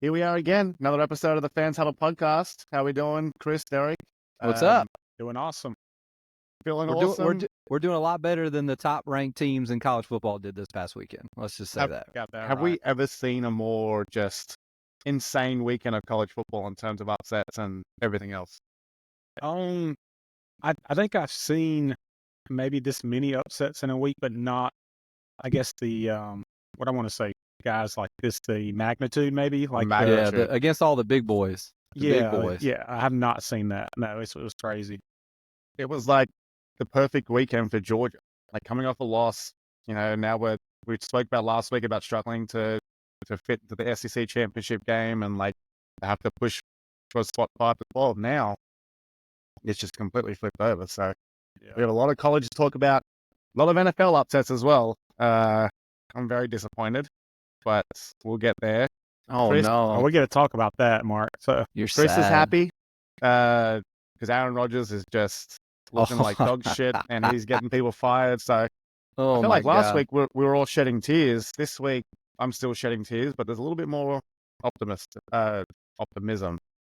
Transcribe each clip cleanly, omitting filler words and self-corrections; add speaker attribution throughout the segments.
Speaker 1: Here we are again, another episode of the Fans Huddle podcast. How we doing, Chris, Derek?
Speaker 2: What's up?
Speaker 3: Doing awesome.
Speaker 1: Feeling
Speaker 2: We're
Speaker 1: awesome?
Speaker 2: we're doing a lot better than the top ranked teams in college football did this past weekend. Let's just say that.
Speaker 3: Got that
Speaker 1: Have
Speaker 3: right.
Speaker 1: we ever seen a more just insane weekend of college football in terms of upsets and everything else?
Speaker 3: I think I've seen maybe this many upsets in a week, but not, I guess the what I want to say, guys, like this, the magnitude maybe, like
Speaker 1: Magnitude.
Speaker 2: Against all the big boys. Big boys.
Speaker 3: Yeah, I have not seen that. No, it was crazy.
Speaker 1: It was like the perfect weekend for Georgia. Like coming off a loss, now we spoke about last week about struggling to fit to the SEC championship game and like they have to push for a spot 5 to 12. Now it's just completely flipped over. So we have a lot of college to talk about, a lot of NFL upsets as well. I'm very disappointed, but we'll get there.
Speaker 2: Oh
Speaker 1: Chris,
Speaker 2: no.
Speaker 3: We're going to talk about that, Mark. So
Speaker 2: You're
Speaker 1: Chris
Speaker 2: sad.
Speaker 1: is happy because Aaron Rodgers is just looking like dog shit and he's getting people fired. So I feel like last week we were all shedding tears. This week I'm still shedding tears, but there's a little bit more optimism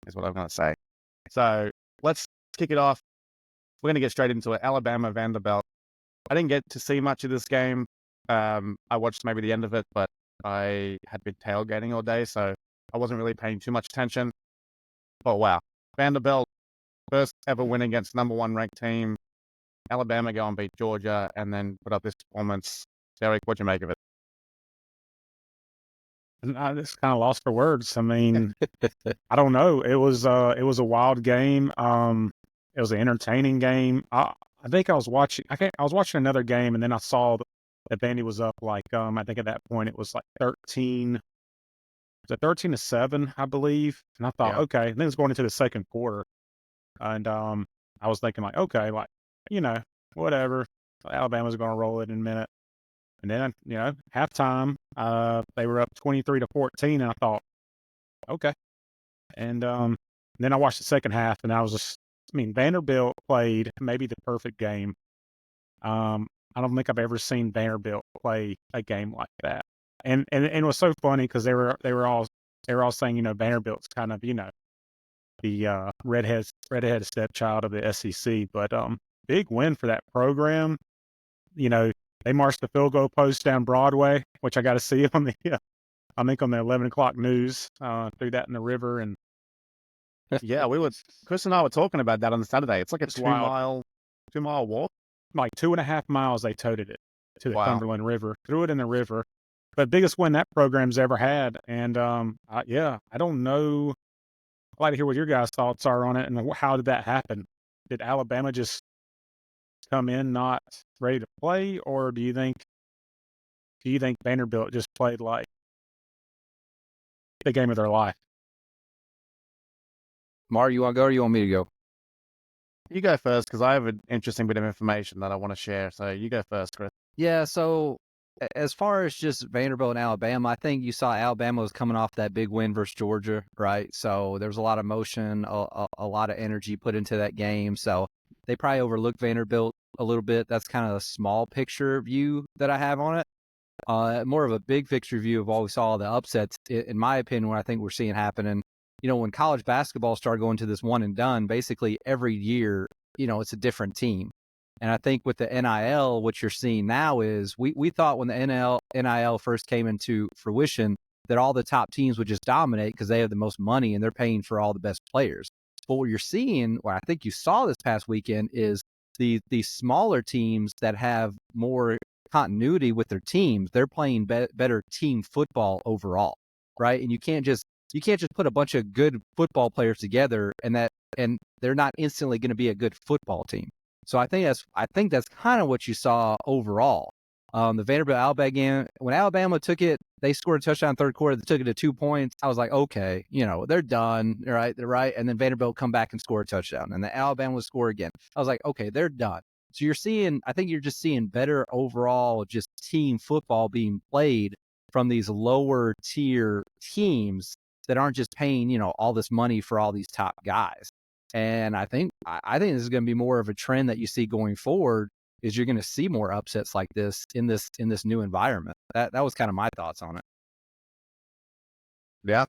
Speaker 1: is what I'm going to say. So let's kick it off. We're going to get straight into it. Alabama, Vanderbilt. I didn't get to see much of this game. I watched maybe the end of it, but I had been tailgating all day, so I wasn't really paying too much attention. But wow, Vanderbilt, first ever win against number 1 ranked team. Alabama go and beat Georgia and then put up this performance. Derek, what'd you make of it?
Speaker 3: and I just kind of lost for words. I mean, I don't know. It was a wild game. It was an entertaining game. I think I was watching another game, and then I saw that Vandy was up like I think at that point it was like 13. Was it 13-7, I believe? And I thought, okay. And then it's going into the second quarter, and I was thinking like, okay, like whatever. Alabama's going to roll it in a minute. And then halftime, they were up 23-14, and I thought, okay. And then I watched the second half, and I was just, Vanderbilt played maybe the perfect game. I don't think I've ever seen Vanderbilt play a game like that. And it was so funny because they were all saying, Vanderbilt's kind of, the redhead stepchild of the SEC, but big win for that program. They marched the field goal post down Broadway, which I got to see on the I think on the 11 o'clock news. Threw that in the river, and
Speaker 1: yeah, Chris and I were talking about that on Saturday. It's like a 2-mile walk.
Speaker 3: Like 2.5 miles they toted it to the Cumberland River, threw it in the river. But biggest win that program's ever had. And I don't know. I'd like to hear what your guys' thoughts are on it and how did that happen? Did Alabama just come in not ready to play, or do you think Vanderbilt just played like the game of their life?
Speaker 2: Mar, you want to go or you want me to go?
Speaker 1: You go first because I have an interesting bit of information that I want to share. So you go first, Chris.
Speaker 2: Yeah, so as far as just Vanderbilt and Alabama, I think you saw Alabama was coming off that big win versus Georgia, right? So there was a lot of motion, a lot of energy put into that game. So they probably overlooked Vanderbilt a little bit. That's kind of a small picture view that I have on it. More of a big picture view of all we saw, the upsets, in my opinion, what I think we're seeing happening. When college basketball started going to this one and done, basically every year, it's a different team. And I think with the NIL, what you're seeing now is we thought when the NIL first came into fruition that all the top teams would just dominate because they have the most money and they're paying for all the best players. But what you're seeing, what I think you saw this past weekend, is these smaller teams that have more continuity with their teams. They're playing better team football overall, right? And you can't just put a bunch of good football players together and they're not instantly going to be a good football team. So I think that's kind of what you saw overall. The Vanderbilt Alabama game, when Alabama took it, they scored a touchdown third quarter. They took it to 2 points. I was like, okay, they're done. They're right. And then Vanderbilt come back and score a touchdown, and the Alabama would score again. I was like, okay, they're done. So I think you're just seeing better overall, just team football being played from these lower tier teams that aren't just paying, all this money for all these top guys. And I think this is going to be more of a trend that you see going forward, is you're going to see more upsets like this in this new environment. That was kind of my thoughts on it.
Speaker 1: Yeah.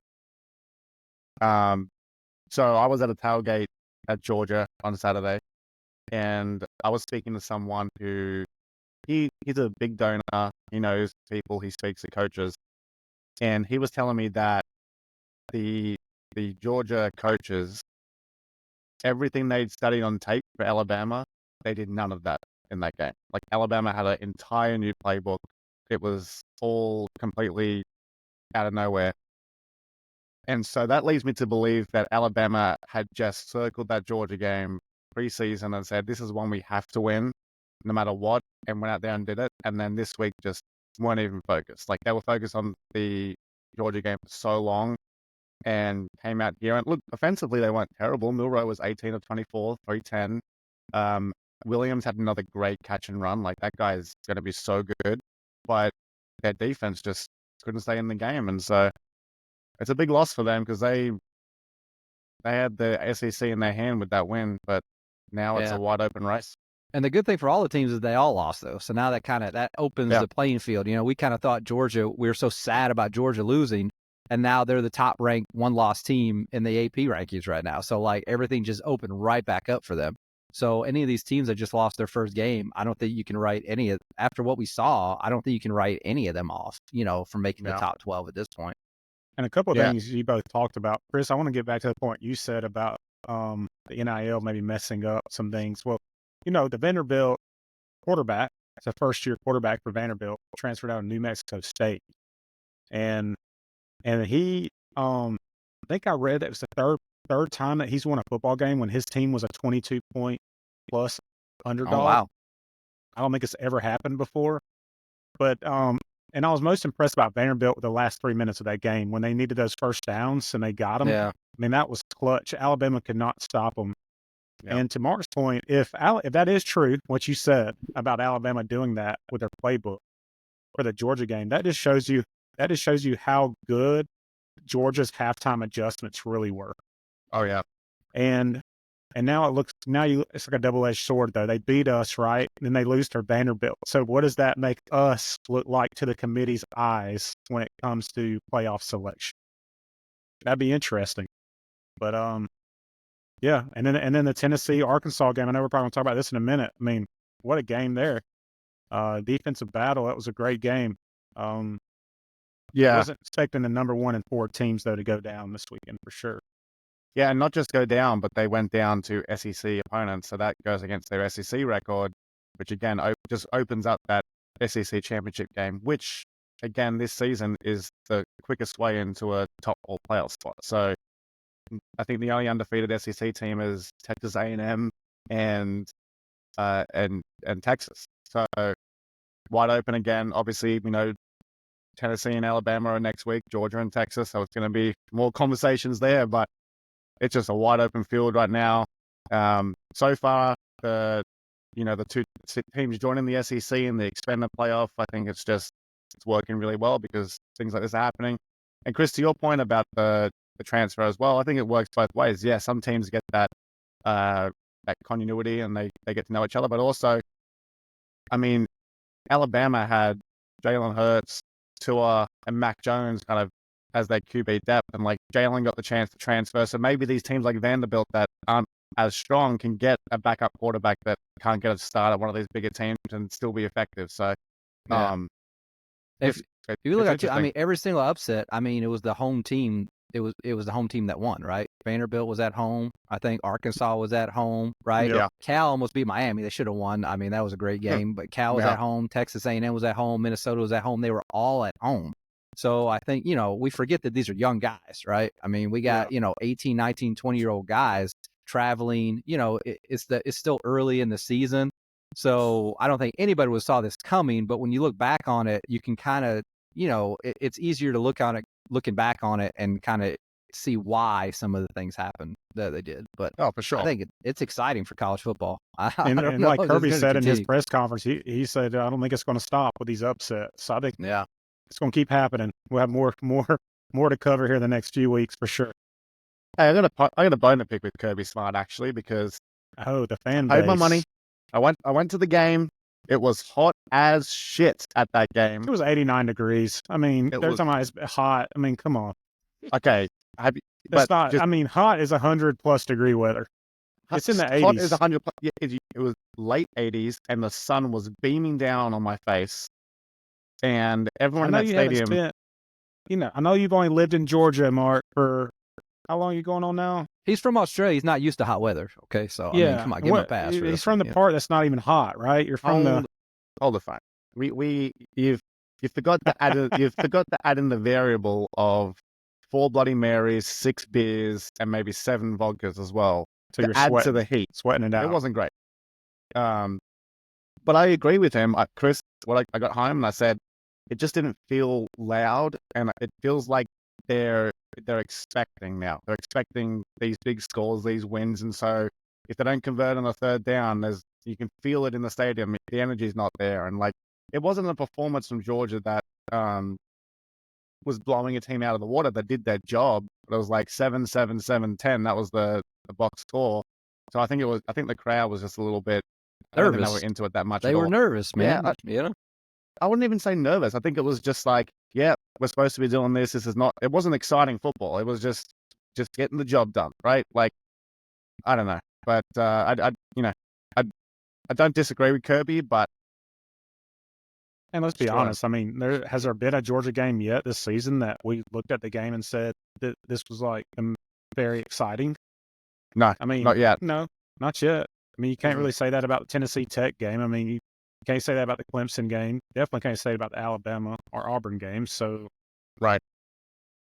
Speaker 1: So I was at a tailgate at Georgia on Saturday, and I was speaking to someone who he's a big donor. He knows people. He speaks to coaches, and he was telling me that the Georgia coaches, everything they'd studied on tape for Alabama, they did none of that in that game. Like Alabama had an entire new playbook. It was all completely out of nowhere. And so that leads me to believe that Alabama had just circled that Georgia game preseason and said, this is one we have to win no matter what, and went out there and did it. And then this week just weren't even focused. Like they were focused on the Georgia game for so long and came out here. And look, offensively, they weren't terrible. Milroe was 18 of 24, 310. Williams had another great catch and run. Like that guy is going to be so good. But their defense just couldn't stay in the game. And so it's a big loss for them because they had the SEC in their hand with that win, but now it's a wide open race.
Speaker 2: And the good thing for all the teams is they all lost, though. So now that opens the playing field. You know, we kind of thought Georgia, we were so sad about Georgia losing, and now they're the top ranked one-loss team in the AP rankings right now. So like everything just opened right back up for them. So any of these teams that just lost their first game, I don't think you can write after what we saw, I don't think you can write any of them off, you know, from making the top 12 at this point.
Speaker 3: And a couple of things you both talked about. Chris, I want to get back to the point you said about the NIL maybe messing up some things. Well, you know, the Vanderbilt quarterback, it's a first-year quarterback for Vanderbilt, transferred out of New Mexico State. And he, I think I read that it was the third time that he's won a football game when his team was a 22-point plus underdog.
Speaker 2: Oh, wow.
Speaker 3: I don't think it's ever happened before. But and I was most impressed about Vanderbilt with the last 3 minutes of that game when they needed those first downs and they got them.
Speaker 2: Yeah.
Speaker 3: I mean, that was clutch. Alabama could not stop them. Yeah. And to Mark's point, if that is true, what you said about Alabama doing that with their playbook for the Georgia game, that just shows you how good Georgia's halftime adjustments really were.
Speaker 1: Oh yeah.
Speaker 3: And now it's like a double-edged sword, though. They beat us, right? And then they lose to Vanderbilt. So what does that make us look like to the committee's eyes when it comes to playoff selection? That'd be interesting. But yeah. And then the Tennessee-Arkansas game. I know we're probably going to talk about this in a minute. I mean, what a game there. Defensive battle. That was a great game. I wasn't expecting the number 1 and 4 teams, though, to go down this weekend for sure.
Speaker 1: Yeah, and not just go down, but they went down to SEC opponents. So that goes against their SEC record, which again just opens up that SEC championship game, which again this season is the quickest way into a top 4 playoff spot. So I think the only undefeated SEC team is Texas A&M and Texas. So wide open again. Obviously, you know, Tennessee and Alabama are next week, Georgia and Texas. So it's going to be more conversations there, but it's just a wide open field right now. So far, the 2 teams joining the SEC in the expanded playoff, I think it's working really well because things like this are happening. And Chris, to your point about the transfer as well, I think it works both ways. Yeah, some teams get that continuity and they get to know each other, but also, I mean, Alabama had Jalen Hurts, Tua, and Mac Jones kind of as their QB depth, and like Jalen got the chance to transfer. So maybe these teams like Vanderbilt that aren't as strong can get a backup quarterback that can't get a start at one of these bigger teams and still be effective. So,
Speaker 2: if you look at it, I mean, every single upset, I mean, it was the home team. It was the home team that won, right? Vanderbilt was at home. I think Arkansas was at home, right?
Speaker 1: Yeah.
Speaker 2: Cal almost beat Miami. They should have won. I mean, that was a great game. But Cal was at home. Texas A&M was at home. Minnesota was at home. They were all at home. So I think, you know, we forget that these are young guys, right? I mean, we got, 18, 19, 20-year-old guys traveling. You know, it's still early in the season. So I don't think anybody would saw this coming. But when you look back on it, you can kind of, it's easier to looking back on it and kind of see why some of the things happened that they did. But
Speaker 1: for sure,
Speaker 2: I think it's exciting for college football.
Speaker 3: And like Kirby said in his press conference, he said, I don't think it's going to stop with these upsets. So I think it's going to keep happening. We'll have more to cover here the next few weeks for sure.
Speaker 1: Hey, I got a bone to pick with Kirby Smart actually because
Speaker 3: the fan base.
Speaker 1: I paid my money. I went to the game. It was hot as shit at that game.
Speaker 3: It was 89 degrees. I mean, every time it's hot. I mean, come on.
Speaker 1: Okay, Have you,
Speaker 3: That's
Speaker 1: but
Speaker 3: not.
Speaker 1: just
Speaker 3: I mean, hot is 100+ degree weather. It's in the
Speaker 1: hot is
Speaker 3: 80s.
Speaker 1: 100. Yeah, it was late 80s, and the sun was beaming down on my face, and
Speaker 3: I
Speaker 1: everyone in
Speaker 3: know
Speaker 1: that
Speaker 3: you haven't
Speaker 1: stadium.
Speaker 3: spent. I know you've only lived in Georgia, Mark, for how long are you going on now?
Speaker 2: He's from Australia. He's not used to hot weather. Okay, so I mean,
Speaker 3: Yeah.
Speaker 2: come on, give him a
Speaker 3: What?
Speaker 2: pass. Really.
Speaker 3: He's from the
Speaker 2: Yeah.
Speaker 3: part that's not even hot, right? You're from the.
Speaker 1: Hold the phone. You've forgot to add in the variable of 4 Bloody Marys, 6 beers, and maybe 7 vodkas as well
Speaker 3: So
Speaker 1: to
Speaker 3: you're
Speaker 1: add to
Speaker 3: sweating,
Speaker 1: the heat.
Speaker 3: sweating it
Speaker 1: It
Speaker 3: out.
Speaker 1: wasn't great. But I agree with him, Chris. I got home and I said, it just didn't feel loud, and it feels like they're expecting now. They're expecting these big scores, these wins, and so if they don't convert on a third down, you can feel it in the stadium. The energy's not there, and like it wasn't a performance from Georgia that was blowing a team out of the water. They did their job, but it was like 7-7-7-10. That was the box score. So I think the crowd was just a little bit. I don't think they were
Speaker 2: Nervous.
Speaker 1: into it that much.
Speaker 2: They
Speaker 1: at
Speaker 2: were
Speaker 1: all.
Speaker 2: nervous, man.
Speaker 1: Yeah, I wouldn't even say nervous. I think it was just like, yeah, we're supposed to be doing this. This is not. It wasn't exciting football. It was just getting the job done, right? Like, I don't know, but I don't disagree with Kirby, but
Speaker 3: And let's be
Speaker 1: Sure.
Speaker 3: honest. I mean, has there been a Georgia game yet this season that we looked at the game and said that this was like very exciting?
Speaker 1: no,
Speaker 3: I mean,
Speaker 1: not yet.
Speaker 3: no, not yet. I mean, you can't
Speaker 1: Mhm.
Speaker 3: really say that about the Tennessee Tech game. I mean, you can't say that about the Clemson game. Definitely can't say it about the Alabama or Auburn game. So,
Speaker 1: Right.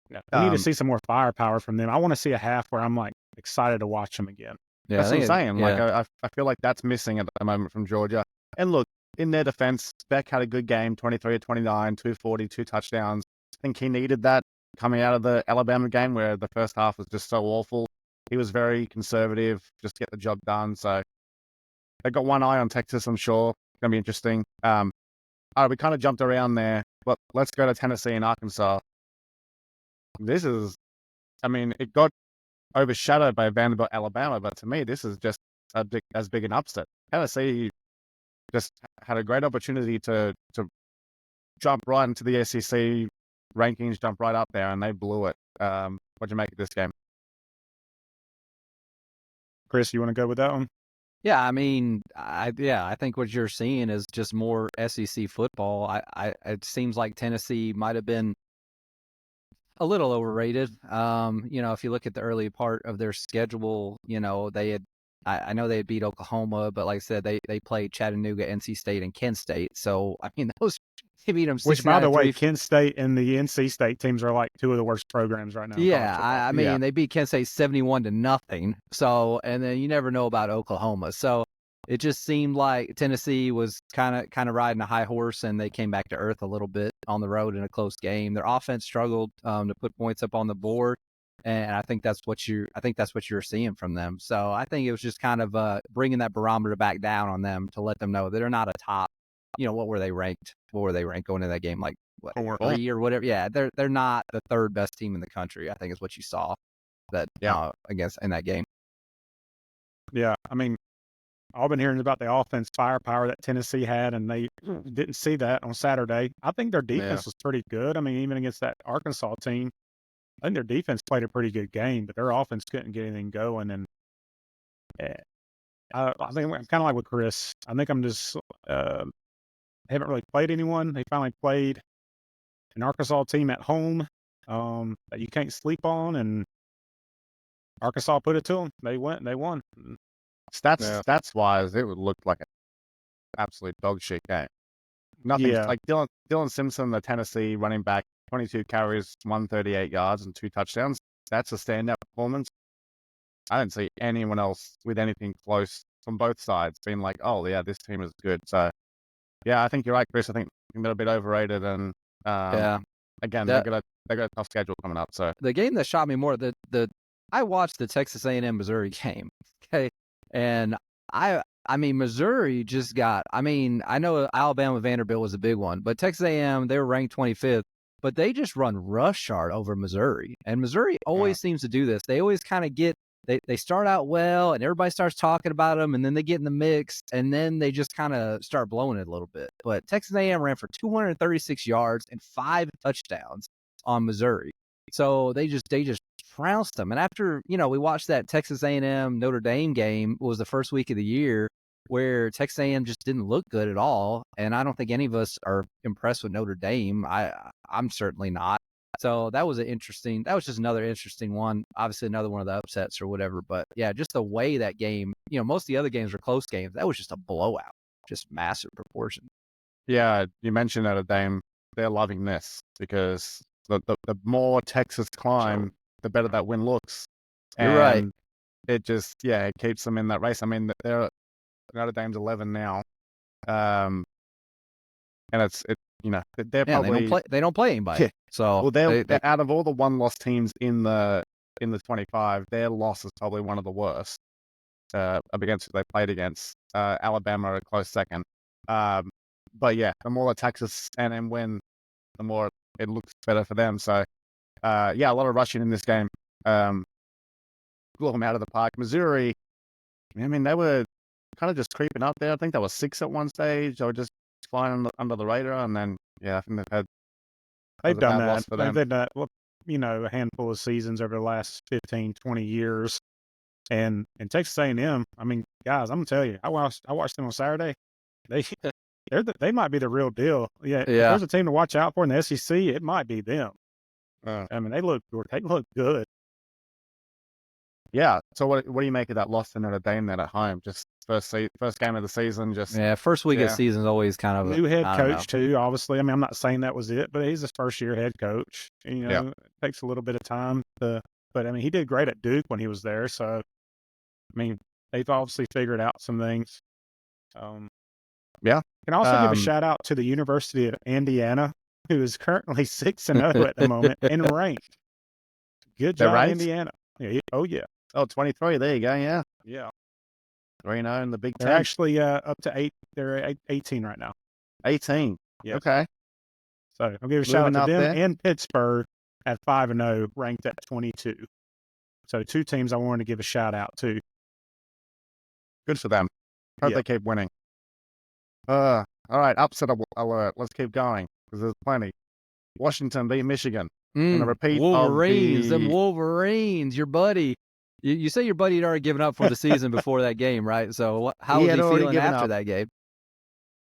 Speaker 3: we need to
Speaker 1: Um,
Speaker 3: see some more firepower from them. I want to see a half where I'm like excited to watch them again.
Speaker 2: Yeah,
Speaker 1: That's what I'm saying. Like,
Speaker 2: yeah.
Speaker 1: I feel like that's missing at the moment from Georgia. And look, in their defense, Beck had a good game, 23-29, 240, 2 touchdowns. I think he needed that coming out of the Alabama game where the first half was just so awful. He was very conservative, just get the job done. So they got one eye on Texas, I'm sure. It's going to be interesting. All right, we kind of jumped around there, but let's go to Tennessee and Arkansas. It got overshadowed by Vanderbilt, Alabama, but to me, this is just as big an upset. Tennessee just had a great opportunity to jump right into the SEC rankings, jump right up there, and they blew it. What'd you make of this game?
Speaker 3: Chris, you want to go with that one?
Speaker 2: Yeah, I mean, I think what you're seeing is just more SEC football. It seems like Tennessee might have been a little overrated. If you look at the early part of their schedule, they had, I know they had beat Oklahoma, but like I said, they played Chattanooga, NC State, and Kent State. So I mean, they beat them.
Speaker 3: Which, by the way,
Speaker 2: 69-3.
Speaker 3: Kent State and the NC State teams are like 2 of the worst programs right now. In college football.
Speaker 2: I mean, they beat Kent State 71-0. So, and then you never know about Oklahoma. So it just seemed like Tennessee was kind of riding a high horse, and they came back to earth a little bit on the road in a close game. Their offense struggled to put points up on the board, and I think that's what you're seeing from them. So I think it was just kind of bringing that barometer back down on them to let them know that they're not a top. What were they ranked? What were they ranked going into that game? Like what, 3 or whatever? Yeah, they're not the third best team in the country. I think is what you saw against in that game.
Speaker 3: Yeah, I mean, I've been hearing about the offense firepower that Tennessee had, and they didn't see that on Saturday. I think their defense was pretty good. I mean, even against that Arkansas team, I think their defense played a pretty good game, but their offense couldn't get anything going. And I think I'm kind of like with Chris. I think I'm just haven't really played anyone. They finally played an Arkansas team at home that you can't sleep on, and Arkansas put it to them. They won.
Speaker 1: Stats wise, it would look like an absolute dog shit game. Nothing like Dylan Simpson, the Tennessee running back, 22 carries, 138 yards, and 2 touchdowns. That's a standout performance. I don't see anyone else with anything close from both sides being like, oh yeah, this team is good. So yeah, I think you're right, Chris. I think they're a bit overrated, and again, they got a tough schedule coming up. So
Speaker 2: the game that shocked me more, I watched the Texas A&M Missouri game. Okay, and I mean, Missouri just got. I mean, I know Alabama Vanderbilt was a big one, but Texas A&M, they were ranked 25th, but they just run roughshod over Missouri, and Missouri always seems to do this. They always kind of get. They start out well, and everybody starts talking about them, and then they get in the mix, and then they just kind of start blowing it a little bit. But Texas A&M ran for 236 yards and 5 touchdowns on Missouri. So they just trounced them. And after, we watched that Texas A&M Notre Dame game, was the first week of the year where Texas A&M just didn't look good at all. And I don't think any of us are impressed with Notre Dame. I'm certainly not. So that was just another interesting one. Obviously another one of the upsets or whatever. But yeah, just the way that game, most of the other games were close games. That was just a blowout, just massive proportion.
Speaker 1: Yeah, you mentioned Notre Dame. They're loving this because the more Texas climb, the better that win looks.
Speaker 2: You're right.
Speaker 1: It just, it keeps them in that race. I mean, Notre Dame's 11 now. And they're probably
Speaker 2: they don't play anybody.
Speaker 1: Yeah.
Speaker 2: So
Speaker 1: well, they're out of all the one-loss teams in the 25, their loss is probably one of the worst. Against who they played against. Alabama a close second. But yeah, the more the Texas A&M win, the more it looks better for them. So a lot of rushing in this game. Blew them out of the park. Missouri, I mean, they were kind of just creeping up there. I think they were 6 at one stage. They were just flying under the radar, and then I think
Speaker 3: they've done that.
Speaker 1: For them.
Speaker 3: They've done a handful of seasons over the last 15, 20 years. And Texas A&M, I mean, guys, I'm gonna tell you, I watched them on Saturday. They might be the real deal. Yeah. If there's a team to watch out for in the SEC, it might be them. I mean, they look good.
Speaker 1: Yeah. So what do you make of that loss to Notre Dame then at home? Just first game of the season.
Speaker 2: First week of the season is always kind of
Speaker 3: new head coach too. Obviously, I mean, I'm not saying that was it, but he's his first year head coach. It takes a little bit of time but I mean, he did great at Duke when he was there. So, I mean, they've obviously figured out some things. Can also give a shout out to the University of Indiana, who is currently 6-0 at the moment and ranked. Good job, Indiana. Yeah. Oh, yeah.
Speaker 1: Oh, 23. There you go. Yeah.
Speaker 3: Yeah.
Speaker 1: 3-0 in the Big Ten.
Speaker 3: They're actually up to 8. They're 18 right now.
Speaker 1: 18.
Speaker 3: Yeah.
Speaker 1: Okay.
Speaker 3: So I'll give a shout out to them and Pittsburgh at 5-0, ranked at 22. So 2 teams I wanted to give a shout out to.
Speaker 1: Good for them. Hope they keep winning. All right, upset alert. Let's keep going because there's plenty. Washington beat Michigan. And a repeat
Speaker 2: Wolverines, them Wolverines, your buddy. You say your buddy had already given up for the season before that game, right? So how was he feeling after that game?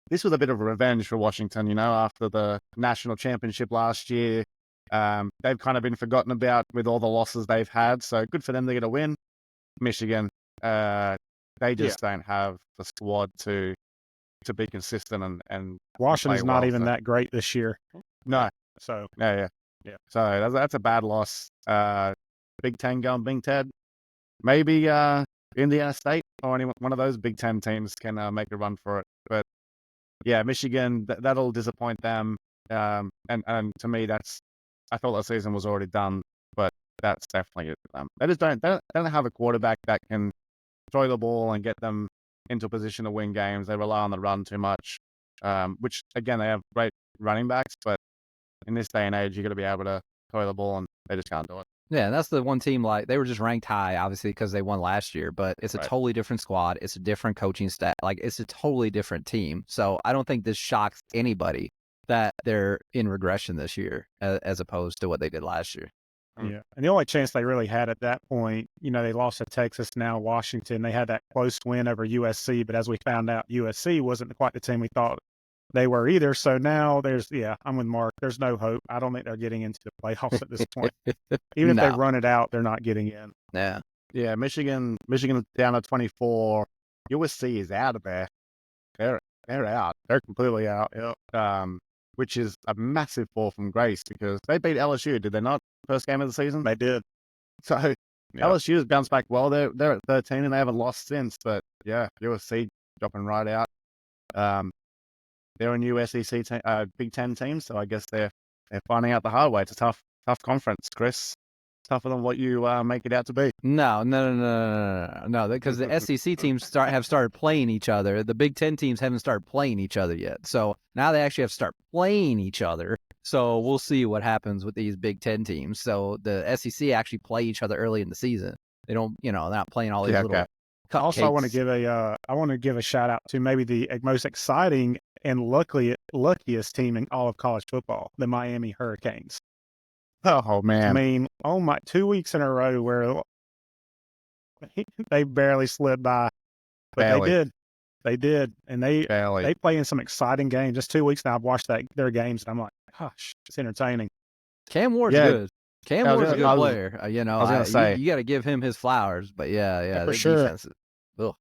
Speaker 1: This was a bit of a revenge for Washington, after the national championship last year. They've kind of been forgotten about with all the losses they've had. So good for them to get a win. Michigan, they just don't have the squad to be consistent and
Speaker 3: Washington's not even that great this year.
Speaker 1: No.
Speaker 3: So
Speaker 1: yeah. So that's a bad loss. Big Ten going Big Ten. Maybe Indiana State or any one of those Big Ten teams can make a run for it. But yeah, Michigan, that'll disappoint them. And to me, I thought the season was already done, but that's definitely it for them. They just don't have a quarterback that can throw the ball and get them into a position to win games. They rely on the run too much, which again, they have great running backs, but in this day and age, you got to be able to throw the ball, and they just can't do it.
Speaker 2: Yeah, and that's the one team, like, they were just ranked high, obviously, because they won last year, but it's a totally different squad. It's a different coaching staff. Like, it's a totally different team. So I don't think this shocks anybody that they're in regression this year as opposed to what they did last year.
Speaker 3: Yeah. And the only chance they really had at that point, they lost to Texas, now Washington. They had that close win over USC, but as we found out, USC wasn't quite the team we thought they were either. So now I'm with Mark. There's no hope. I don't think they're getting into the playoffs at this point. Even if they run it out, they're not getting in.
Speaker 2: Yeah.
Speaker 1: Yeah. Michigan down at 24. USC is out of there. They're out. They're completely out. Which is a massive fall from grace because they beat LSU, did they not? First game of the season?
Speaker 3: They did.
Speaker 1: So LSU has bounced back well. They're at 13 and they haven't lost since. But yeah, USC dropping right out. They're a new SEC Big Ten team, so I guess they're finding out the hard way. It's a tough conference, Chris. Tougher than what you make it out to be.
Speaker 2: No, because the SEC teams have started playing each other. The Big Ten teams haven't started playing each other yet. So now they actually have to start playing each other. So we'll see what happens with these Big Ten teams. So the SEC actually play each other early in the season. They don't, they're not playing all these little cupcakes.
Speaker 3: Also, I want to give a shout out to maybe the most exciting and luckiest team in all of college football, the Miami Hurricanes.
Speaker 1: Oh
Speaker 3: I
Speaker 1: man,
Speaker 3: mean, 2 weeks in a row where they barely slid by, but
Speaker 1: barely,
Speaker 3: they did, and
Speaker 1: barely.
Speaker 3: they play in some exciting games. Just 2 weeks now, I've watched their games, and I'm like, gosh, it's entertaining.
Speaker 2: Cam Ward's
Speaker 1: Yeah,
Speaker 2: good. Cam
Speaker 1: I was
Speaker 2: Ward's a
Speaker 1: gonna,
Speaker 2: good
Speaker 1: I was,
Speaker 2: player.
Speaker 1: I was gonna say,
Speaker 2: You got to give him his flowers. But
Speaker 3: Yeah,
Speaker 2: yeah,
Speaker 3: for
Speaker 2: their
Speaker 3: sure.
Speaker 2: defense is. Ugh.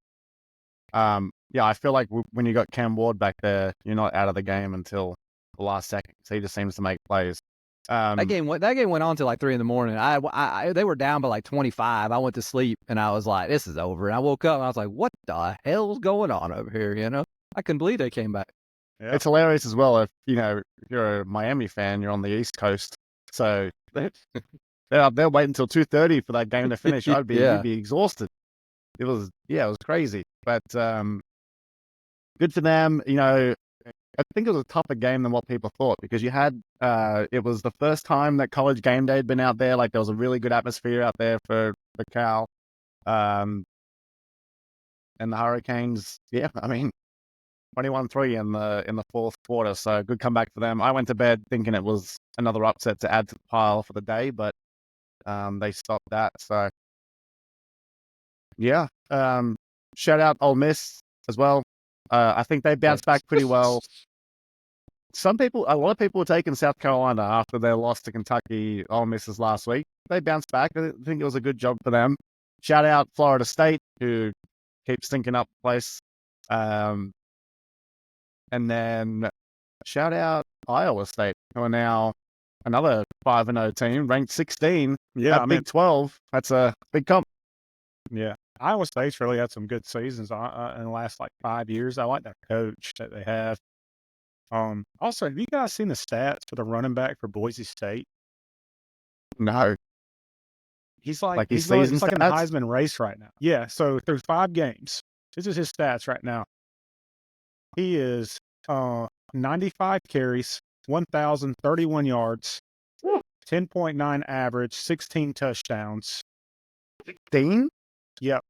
Speaker 1: yeah, I feel like when you got Cam Ward back there, you're not out of the game until the last second. So he just seems to make plays.
Speaker 2: That game went on till like 3 a.m. They were down by like 25. I went to sleep and I was like, this is over. And I woke up and I was like, what the hell's going on over here? I couldn't believe they came back.
Speaker 3: Yeah.
Speaker 1: It's hilarious as well if if you're a Miami fan, you're on the East Coast, so they'll wait until 2:30 for that game to finish. You'd be exhausted. It was crazy, but good for them. I think it was a tougher game than what people thought because you had it was the first time that College Game Day had been out there. Like there was a really good atmosphere out there for Cal, and the Hurricanes. Yeah, I mean 21-3 in the fourth quarter, so good comeback for them. I went to bed thinking it was another upset to add to the pile for the day, but they stopped that. So yeah, shout out Ole Miss as well. I think they bounced back pretty well. A lot of people were taking South Carolina after their loss to Kentucky, Ole Misses last week. They bounced back. I think it was a good job for them. Shout out Florida State, who keeps stinking up the place. And then shout out Iowa State, who are now another 5-0 team, ranked 16.
Speaker 3: Yeah,
Speaker 1: Big 12. That's a big comp.
Speaker 3: Yeah, Iowa State's really had some good seasons in the last 5 years. I like that coach that they have. Also, have you guys seen the stats for the running back for Boise State?
Speaker 1: No.
Speaker 3: He's like
Speaker 1: his
Speaker 3: he's
Speaker 1: season
Speaker 3: like in the
Speaker 1: stats?
Speaker 3: Heisman race right now. Yeah, so through 5 games, this is his stats right now. He is 95 carries, 1,031 yards, 10.9 average, 16 touchdowns.
Speaker 1: 16?
Speaker 3: Yep.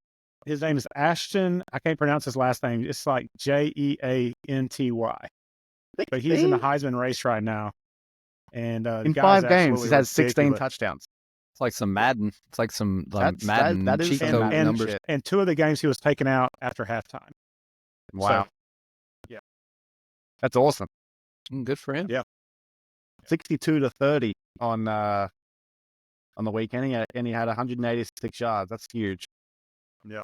Speaker 3: His name is Ashton. I can't pronounce his last name. It's like Jeanty. But he's in the Heisman race right now. And
Speaker 1: in 5 games, he's had 16 touchdowns.
Speaker 2: It's like some Madden. It's like some
Speaker 1: Madden
Speaker 2: that is
Speaker 1: cheat
Speaker 2: some
Speaker 1: code
Speaker 2: Madden
Speaker 1: numbers.
Speaker 2: shit.
Speaker 3: And 2 of the games he was taken out after halftime.
Speaker 1: Wow.
Speaker 3: So, yeah.
Speaker 1: That's awesome.
Speaker 2: Good for him.
Speaker 3: Yeah.
Speaker 1: 62-30 on the weekend, and he had 186 yards. That's huge.
Speaker 3: Yeah.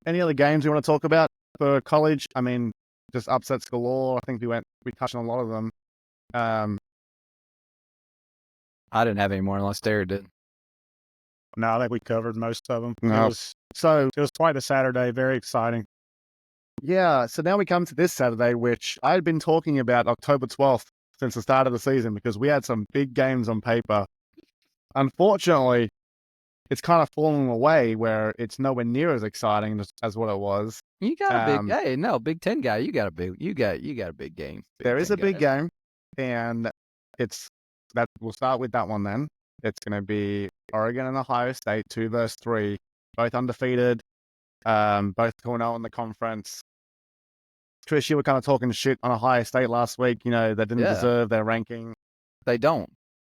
Speaker 1: Any other games you want to talk about for college? I mean, just upsets galore. I think we touched on a lot of them.
Speaker 2: I didn't have any more unless Derek did.
Speaker 3: No, I think we covered most of them.
Speaker 1: No.
Speaker 3: It was quite a Saturday. Very exciting.
Speaker 1: Yeah. So now we come to this Saturday, which I had been talking about October 12th since the start of the season because we had some big games on paper. Unfortunately, it's kind of fallen away where it's nowhere near as exciting as what it was.
Speaker 2: You got a Big Ten guy. You got a big game.
Speaker 1: There is a big game, and we'll start with that one then. It's going to be Oregon and Ohio State, 2 versus 3, both undefeated, both 2-0 in the conference. Chris, you were kind of talking shit on Ohio State last week. They didn't deserve their ranking.
Speaker 2: They don't.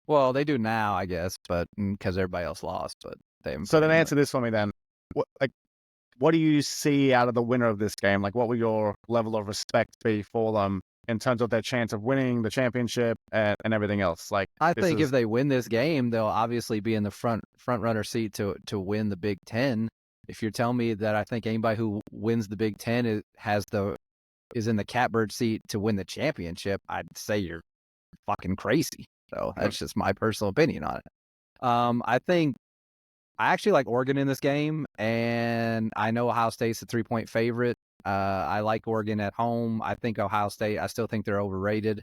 Speaker 2: Well, they do now, I guess, but because everybody else lost. But they haven't.
Speaker 1: So then answer this for me then. What do you see out of the winner of this game? What would your level of respect be for them in terms of their chance of winning the championship and everything else?
Speaker 2: I think if they win this game, they'll obviously be in the front runner seat to win the Big Ten. If you're telling me that I think anybody who wins the Big Ten is in the catbird seat to win the championship, I'd say you're fucking crazy. So that's just my personal opinion on it. I actually like Oregon in this game, and I know Ohio State's a 3-point favorite. I like Oregon at home. I think Ohio State, I still think they're overrated.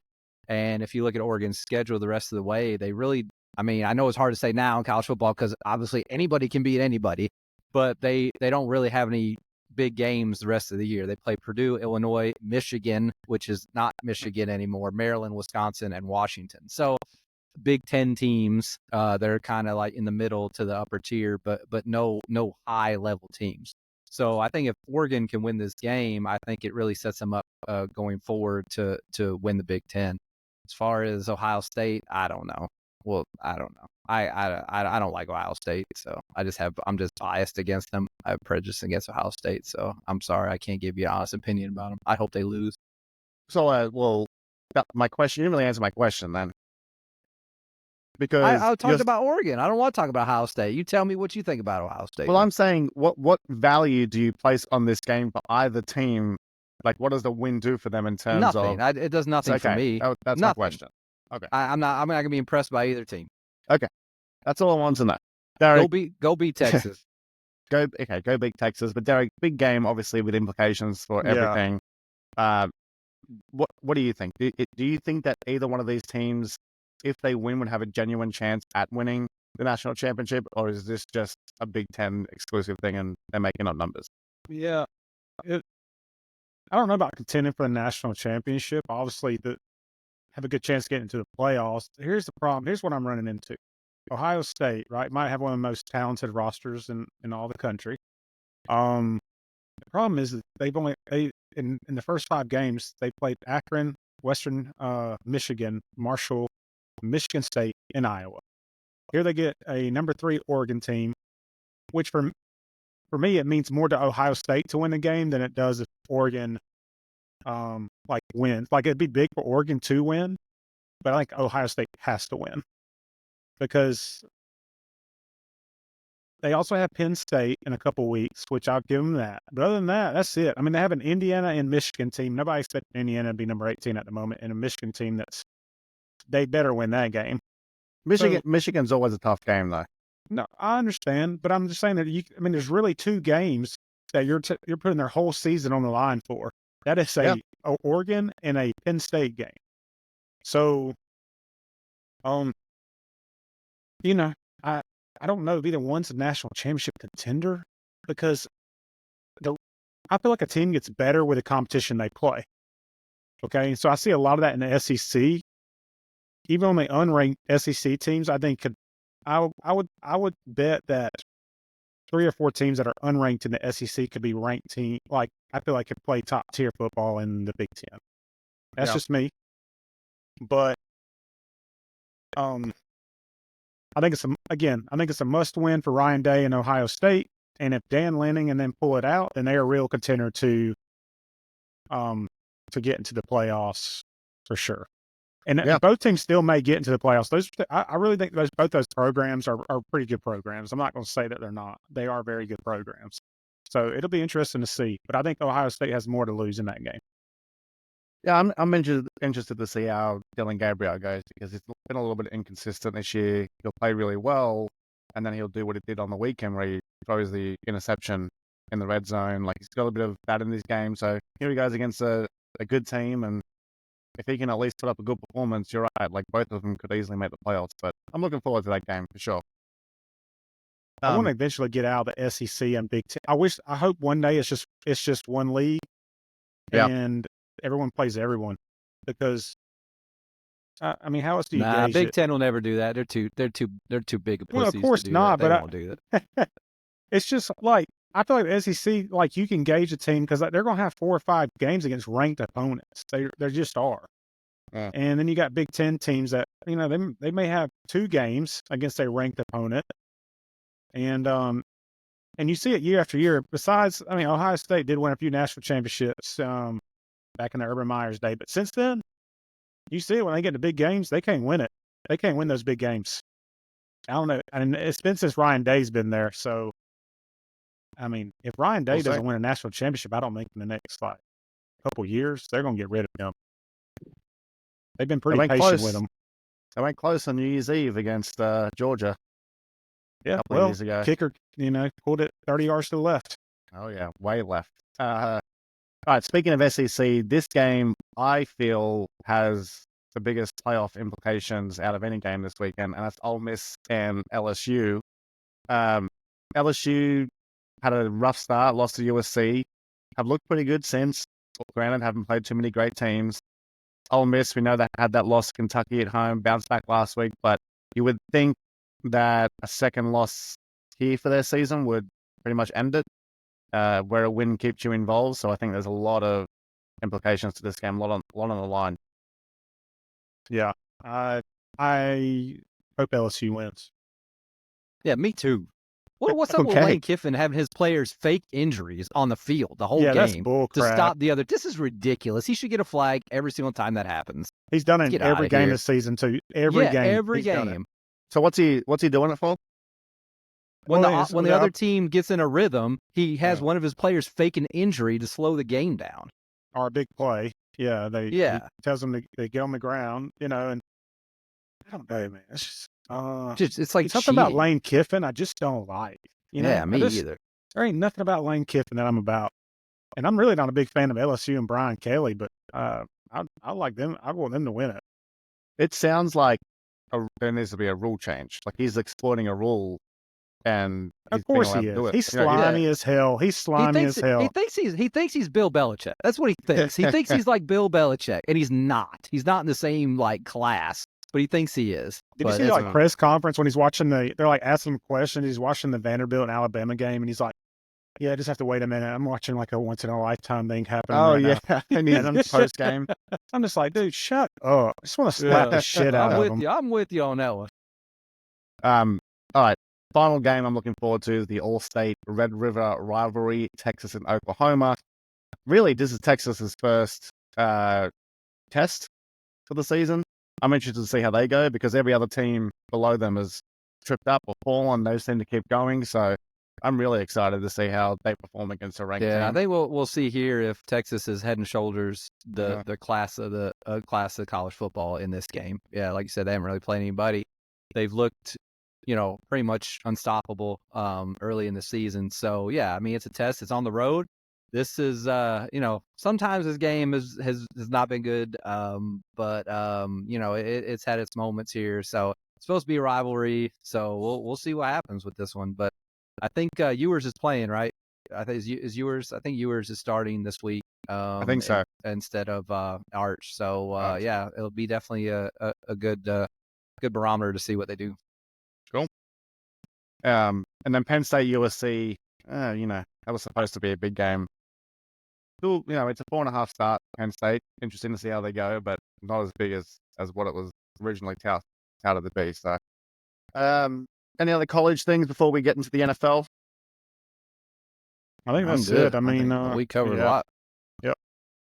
Speaker 2: And if you look at Oregon's schedule the rest of the way, they really, I know it's hard to say now in college football because obviously anybody can beat anybody, but they don't really have any big games the rest of the year. They play Purdue, Illinois, Michigan, which is not Michigan anymore, Maryland, Wisconsin, and Washington. So Big Ten teams, they're kind of in the middle to the upper tier, but no high level teams. So I think if Oregon can win this game, I think it really sets them up going forward to win the Big Ten. As far as Ohio State, I don't know. well, I don't know. I don't like Ohio State, so I'm just biased against them. I have prejudice against Ohio State, so I'm sorry I can't give you an honest opinion about them. I hope they lose.
Speaker 1: So, my question, you didn't really answer my question then. Because
Speaker 2: I talked about Oregon. I don't want to talk about Ohio State. You tell me what you think about Ohio State.
Speaker 1: Well, I'm saying, what value do you place on this game for either team? Like, what does the win do for them in terms
Speaker 2: nothing.
Speaker 1: of?
Speaker 2: It does nothing for me.
Speaker 1: That's
Speaker 2: nothing.
Speaker 1: my question. Okay.
Speaker 2: I'm not gonna be impressed by either team.
Speaker 1: Okay, that's all I want to know. Derek,
Speaker 2: go beat Texas.
Speaker 1: Go beat Texas. But Derek, big game, obviously, with implications for everything. What do you think? Do you think that either one of these teams, if they win, would have a genuine chance at winning the national championship, or is this just a Big Ten exclusive thing and they're making up numbers?
Speaker 3: Yeah, I don't know about contending for the national championship. Obviously, have a good chance of getting into the playoffs. Here's the problem. Here's what I'm running into. Ohio State, right, might have one of the most talented rosters in all the country. The problem is that in the first 5 games, they played Akron, Western Michigan, Marshall, Michigan State, and Iowa. Here they get a number 3 Oregon team, which for me, it means more to Ohio State to win the game than it does if Oregon wins. Like, it'd be big for Oregon to win, but I think Ohio State has to win because they also have Penn State in a couple weeks, which I'll give them that. But other than that, that's it. I mean, they have an Indiana and Michigan team. Nobody expected Indiana to be number 18 at the moment, and a Michigan team they better win that game.
Speaker 1: Michigan's always a tough game, though.
Speaker 3: No, I understand, but I'm just saying that there's really 2 games that you're putting their whole season on the line for. That is a Oregon and a Penn State game. So, I don't know if either one's a national championship contender because I feel like a team gets better with the competition they play. Okay, so I see a lot of that in the SEC. Even on the unranked SEC teams, I think I would bet that 3 or 4 teams that are unranked in the SEC could be ranked team. Like, I feel like could play top tier football in the Big Ten. That's just me. But I think it's a must win for Ryan Day and Ohio State. And if Dan Lanning and them pull it out, then they're a real contender to get into the playoffs for sure. And both teams still may get into the playoffs. I really think both those programs are pretty good programs. I'm not going to say that they're not. They are very good programs. So it'll be interesting to see. But I think Ohio State has more to lose in that game.
Speaker 1: Yeah, I'm interested to see how Dylan Gabriel goes because he's been a little bit inconsistent this year. He'll play really well, and then he'll do what he did on the weekend where he throws the interception in the red zone. Like, he's got a bit of that in this game. So here he goes against a good team, and if he can at least put up a good performance, you're right. Like, both of them could easily make the playoffs. But I'm looking forward to that game for sure.
Speaker 3: I want to eventually get out of the SEC and Big Ten. I hope one day it's just one league, and everyone plays everyone. Because I mean, how else do you gauge
Speaker 2: Big
Speaker 3: it?
Speaker 2: Ten will never do that. They're too big a pussies.
Speaker 3: Well, of course
Speaker 2: to do
Speaker 3: not.
Speaker 2: That.
Speaker 3: But
Speaker 2: they won't do that.
Speaker 3: It's just like I feel like the SEC, like, you can gauge a team because they're going to have 4 or 5 games against ranked opponents. They just are.
Speaker 1: Yeah.
Speaker 3: And then you got Big Ten teams that they may have 2 games against a ranked opponent, and you see it year after year. Besides, I mean, Ohio State did win a few national championships back in the Urban Meyer's day, but since then, you see it when they get to big games, they can't win it. They can't win those big games. I don't know, and it's been since Ryan Day's been there. So, I mean, if Ryan Day doesn't win a national championship, I don't think in the next couple years they're going to get rid of him. They've been pretty patient with him.
Speaker 1: They went close on New Year's Eve against Georgia.
Speaker 3: Yeah,
Speaker 1: a couple of years ago.
Speaker 3: Kicker, pulled it 30 yards to the left.
Speaker 1: Oh yeah, way left. All right, speaking of SEC, this game I feel has the biggest playoff implications out of any game this weekend, and that's Ole Miss and LSU. LSU had a rough start, lost to USC, have looked pretty good since. Granted, haven't played too many great teams. Ole Miss, we know they had that loss to Kentucky at home, bounced back last week, but you would think that a second loss here for their season would pretty much end it, where a win keeps you involved. So I think there's a lot of implications to this game, a lot on the line.
Speaker 3: Yeah, I Hope LSU wins.
Speaker 2: Yeah, me too. What's up with
Speaker 1: Okay.
Speaker 2: Lane Kiffin having his players fake injuries on the field the whole
Speaker 3: Yeah, that's
Speaker 2: game
Speaker 3: bull
Speaker 2: to
Speaker 3: crap.
Speaker 2: stop the other? This is ridiculous. He should get a flag every single time that happens.
Speaker 3: He's done it
Speaker 2: Get
Speaker 3: in every
Speaker 2: outta
Speaker 3: game
Speaker 2: here.
Speaker 3: this season too. Every game.
Speaker 2: Every
Speaker 3: he's done it.
Speaker 2: game.
Speaker 1: So what's he doing it for?
Speaker 2: When
Speaker 3: Well,
Speaker 2: the other team gets in a rhythm, he has
Speaker 3: Yeah.
Speaker 2: one of his players fake an injury to slow the game down.
Speaker 3: Or a big play. Yeah, he tells them to get on the ground, and I don't know, man. It's just,
Speaker 2: It's like
Speaker 3: something about
Speaker 2: cheating.
Speaker 3: Lane Kiffin I just don't like.
Speaker 2: Me either.
Speaker 3: There ain't nothing about Lane Kiffin that I'm about. And I'm really not a big fan of LSU and Brian Kelly, but I like them. I want them to win it.
Speaker 1: It sounds like there needs to be a rule change. Like he's exploiting a rule, and
Speaker 3: Of course he is. He's slimy as hell. He's slimy as hell.
Speaker 2: He thinks he's Bill Belichick. That's what he thinks. He thinks he's like Bill Belichick, and he's not. He's not in the same class, but he thinks he is.
Speaker 3: Did you see the press conference when he's watching they're asking him questions? He's watching the Vanderbilt and Alabama game, and he's like, "Yeah, I just have to wait a minute. I'm watching a once in a lifetime thing happen."
Speaker 1: Oh
Speaker 3: right
Speaker 1: yeah, and he's on post game.
Speaker 3: I'm just like, dude, shut up! I just want to slap the shit out of him.
Speaker 2: I'm with you on that one.
Speaker 1: All right. Final game I'm looking forward to is the All-State Red River rivalry, Texas and Oklahoma. Really, this is Texas's first test for the season. I'm interested to see how they go because every other team below them has tripped up or fallen. They seem to keep going. So I'm really excited to see how they perform against a ranked team.
Speaker 2: I think we'll see here if Texas is head and shoulders the class of college football in this game. Yeah, like you said, they haven't really played anybody. They've looked pretty much unstoppable early in the season. So, yeah, I mean, it's a test. It's on the road. This is, sometimes this game has not been good, but it's had its moments here. So it's supposed to be a rivalry. So we'll see what happens with this one. But I think Ewers is playing, right? I think is Ewers. I think Ewers is starting this week.
Speaker 1: I think so.
Speaker 2: Instead of Arch. So, yeah, it'll be definitely a good barometer to see what they do.
Speaker 1: Cool. And then Penn State USC, that was supposed to be a big game. Still, it's a 4.5 start, Penn State. Interesting to see how they go, but not as big as what it was originally touted to be. So, any other college things before we get into the NFL?
Speaker 3: I think that's it. I mean,
Speaker 2: we covered a lot.
Speaker 3: Yep.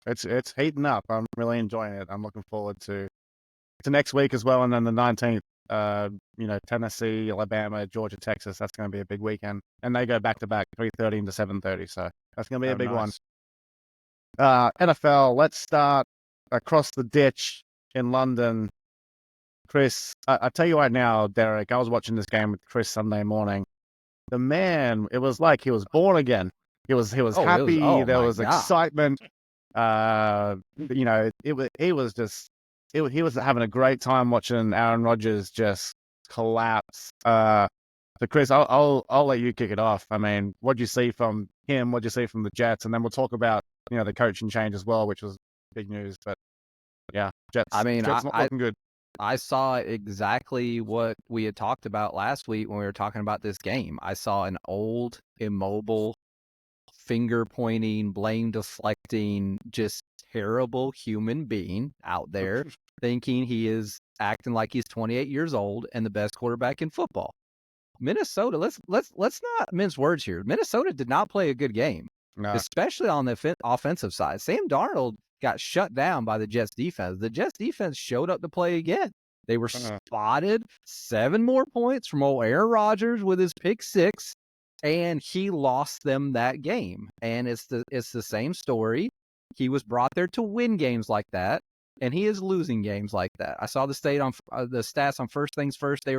Speaker 1: It's heating up. I'm really enjoying it. I'm looking forward to next week as well, and then the 19th. Tennessee, Alabama, Georgia, Texas. That's going to be a big weekend, and they go back to back, 3:30 into 7:30. So that's going to be a big one. NFL. Let's start across the ditch in London. Chris, I tell you right now, Derek. I was watching this game with Chris Sunday morning. The man, it was like he was born again. He was happy. There was excitement. He was having a great time watching Aaron Rodgers just collapse. So Chris, I'll let you kick it off. I mean, what'd you see from him? What'd you see from the Jets? And then we'll talk about the coaching change as well, which was big news. But yeah, Jets.
Speaker 2: I mean,
Speaker 1: Jets not looking good.
Speaker 2: I saw exactly what we had talked about last week when we were talking about this game. I saw an old, immobile, finger-pointing, blame-deflecting, just terrible human being out there thinking he is acting like he's 28 years old and the best quarterback in football. Minnesota, let's not mince words here. Minnesota did not play a good game, especially on the offensive side. Sam Darnold got shut down by the Jets defense. The Jets defense showed up to play again. They were spotted 7 more points from old Aaron Rodgers with his pick 6, and he lost them that game. And it's the same story. He was brought there to win games like that, and he is losing games like that. I saw the stats on First Things First. They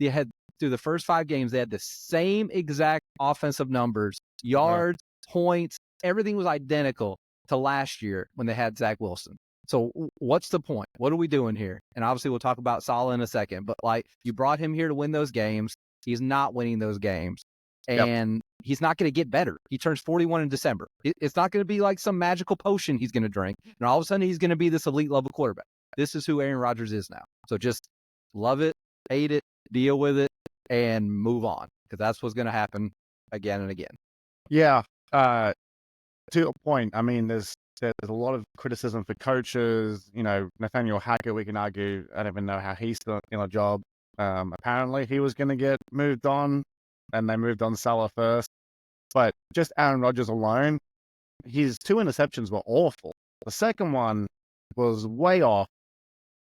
Speaker 2: had through the first 5 games, they had the same exact offensive numbers, yards, points, everything was identical to last year when they had Zach Wilson. So what's the point? What are we doing here? And obviously we'll talk about Salah in a second, but you brought him here to win those games. He's not winning those games. And he's not going to get better. He turns 41 in December. It's not going to be like some magical potion he's going to drink, and all of a sudden he's going to be this elite level quarterback. This is who Aaron Rodgers is now. So just love it, hate it, deal with it, and move on, because that's what's going to happen again and again.
Speaker 1: Yeah. To your point, I mean, there's a lot of criticism for coaches. Nathaniel Hackett, we can argue. I don't even know how he's still in a job. Apparently, he was going to get moved on, and they moved on Salah first. But just Aaron Rodgers alone, his 2 interceptions were awful. The second one was way off,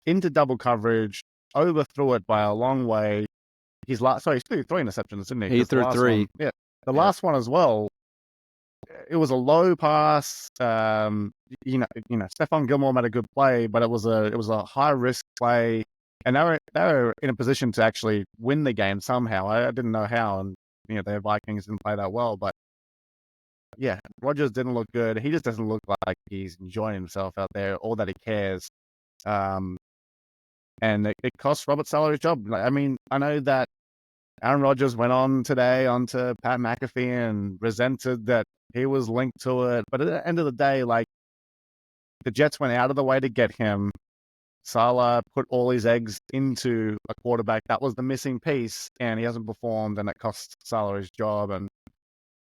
Speaker 1: into double coverage, overthrew it by a long way. He threw 3 interceptions, didn't he?
Speaker 2: He threw 3.
Speaker 1: The last one as well. It was a low pass. Stephon Gilmore made a good play, but it was a high risk play, and they were in a position to actually win the game somehow. I didn't know how, and their Vikings didn't play that well, but yeah, Rodgers didn't look good. He just doesn't look like he's enjoying himself out there, or that he cares. And it cost Robert Saleh his job. I mean, I know that Aaron Rodgers went on today onto Pat McAfee and resented that he was linked to it. But at the end of the day, like, the Jets went out of the way to get him. Salah put all his eggs into a quarterback that was the missing piece, and he hasn't performed, and it cost Salah his job. And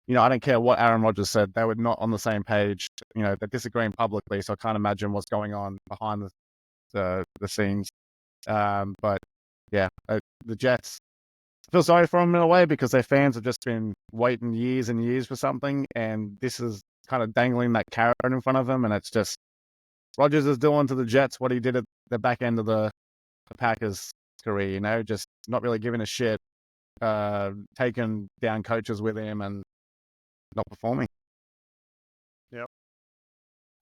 Speaker 1: I don't care what Aaron Rodgers said; they were not on the same page. They're disagreeing publicly, so I can't imagine what's going on behind the scenes. But yeah, the Jets, I feel sorry for them in a way, because their fans have just been waiting years and years for something, and this is kind of dangling that carrot in front of them, and it's just Rodgers is doing to the Jets what he did at the back end of the Packers career, just not really giving a shit, taking down coaches with him and not performing.
Speaker 3: Yep.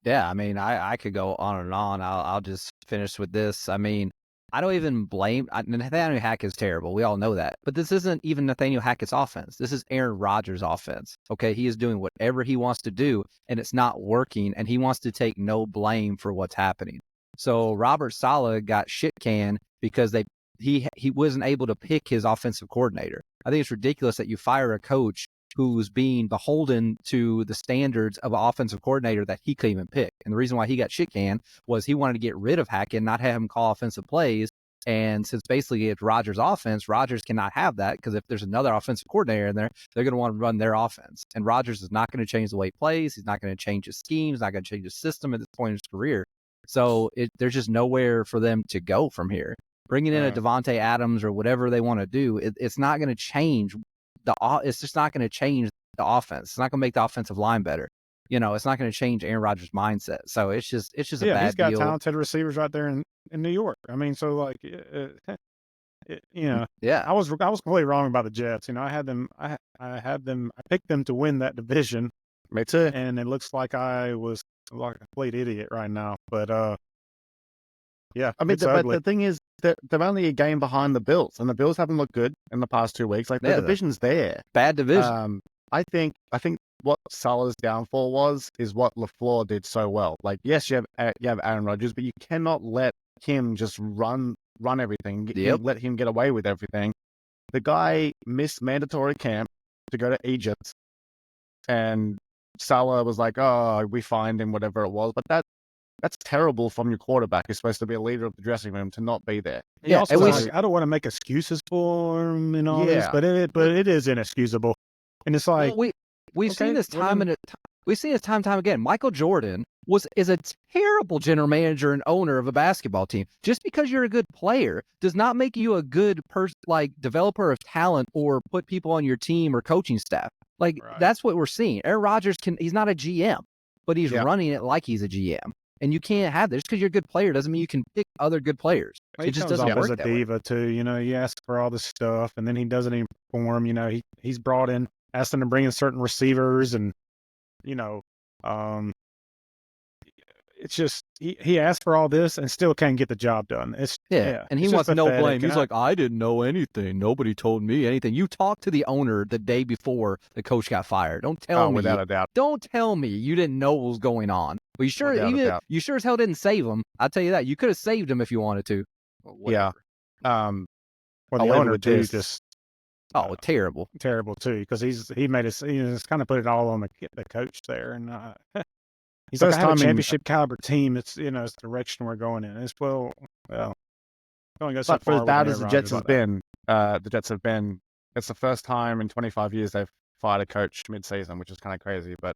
Speaker 2: Yeah, I mean, I could go on and on. I'll just finish with this. I mean, I don't even blame Nathaniel Hackett's terrible. We all know that. But this isn't even Nathaniel Hackett's offense. This is Aaron Rodgers' offense. Okay, he is doing whatever he wants to do, and it's not working, and he wants to take no blame for what's happening. So Robert Saleh got shit canned because he wasn't able to pick his offensive coordinator. I think it's ridiculous that you fire a coach who's being beholden to the standards of an offensive coordinator that he couldn't even pick. And the reason why he got shit canned was he wanted to get rid of Hackett, not have him call offensive plays. And since basically it's Rodgers' offense, Rodgers cannot have that, because if there's another offensive coordinator in there, they're going to want to run their offense. And Rodgers is not going to change the way he plays. He's not going to change his schemes, not going to change his system at this point in his career. So there's just nowhere for them to go from here. Bringing in a Devontae Adams or whatever they want to do, it's not going to change it's just not going to change the offense. It's not going to make the offensive line better. It's not going to change Aaron Rodgers' mindset. So it's just a bad deal.
Speaker 3: He's got talented receivers right there in New York. I mean, so like,
Speaker 2: yeah,
Speaker 3: I was completely wrong about the Jets. I had them. I picked them to win that division.
Speaker 1: Me too.
Speaker 3: And it looks like I was like a complete idiot right now. But yeah,
Speaker 1: I mean, but the thing is, they're only a game behind the Bills, and the Bills haven't looked good in the past 2 weeks. Like, the division's there.
Speaker 2: Bad division.
Speaker 1: I think what Salah's downfall is what LaFleur did so well. Like, yes, you have Aaron Rodgers, but you cannot let him just run everything. Let him get away with everything. The guy missed mandatory camp to go to Egypt, and Salah was like, "Oh, we fined him," whatever it was. But that's terrible from your quarterback, who's supposed to be a leader of the dressing room, to not be there.
Speaker 3: Yeah, I don't want to make excuses for him and all this, but it is inexcusable. And it's like,
Speaker 2: we've seen this time and time again. Michael Jordan is a terrible general manager and owner of a basketball team. Just because you're a good player does not make you a good developer of talent or put people on your team or coaching staff. That's what we're seeing. Aaron Rodgers he's not a GM, but he's running it like he's a GM. And you can't have that. Just because you're a good player doesn't mean you can pick other good players. It just doesn't work that way.
Speaker 3: He's a diva too. You ask for all this stuff, and then he doesn't even perform. He's brought in, asked them to bring in certain receivers, and it's just he asked for all this and still can't get the job done.
Speaker 2: And he wants no blame. He's like, I didn't know anything. Nobody told me anything. You talked to the owner the day before the coach got fired. Don't tell me.
Speaker 1: Without a doubt.
Speaker 2: Don't tell me you didn't know what was going on. Well, you sure as hell didn't save him. I'll tell you that. You could have saved him if you wanted to.
Speaker 1: Yeah.
Speaker 3: Well, the owner too just
Speaker 2: terrible
Speaker 3: too, because he made us. He's kind of put it all on the coach there, and he's
Speaker 1: like, I have
Speaker 3: a championship caliber team. It's it's the direction we're going in. It's well, don't go so
Speaker 1: but for
Speaker 3: far
Speaker 1: as bad as
Speaker 3: the
Speaker 1: Jets have been, it's the first time in 25 years they've fired a coach mid-season, which is kind of crazy. But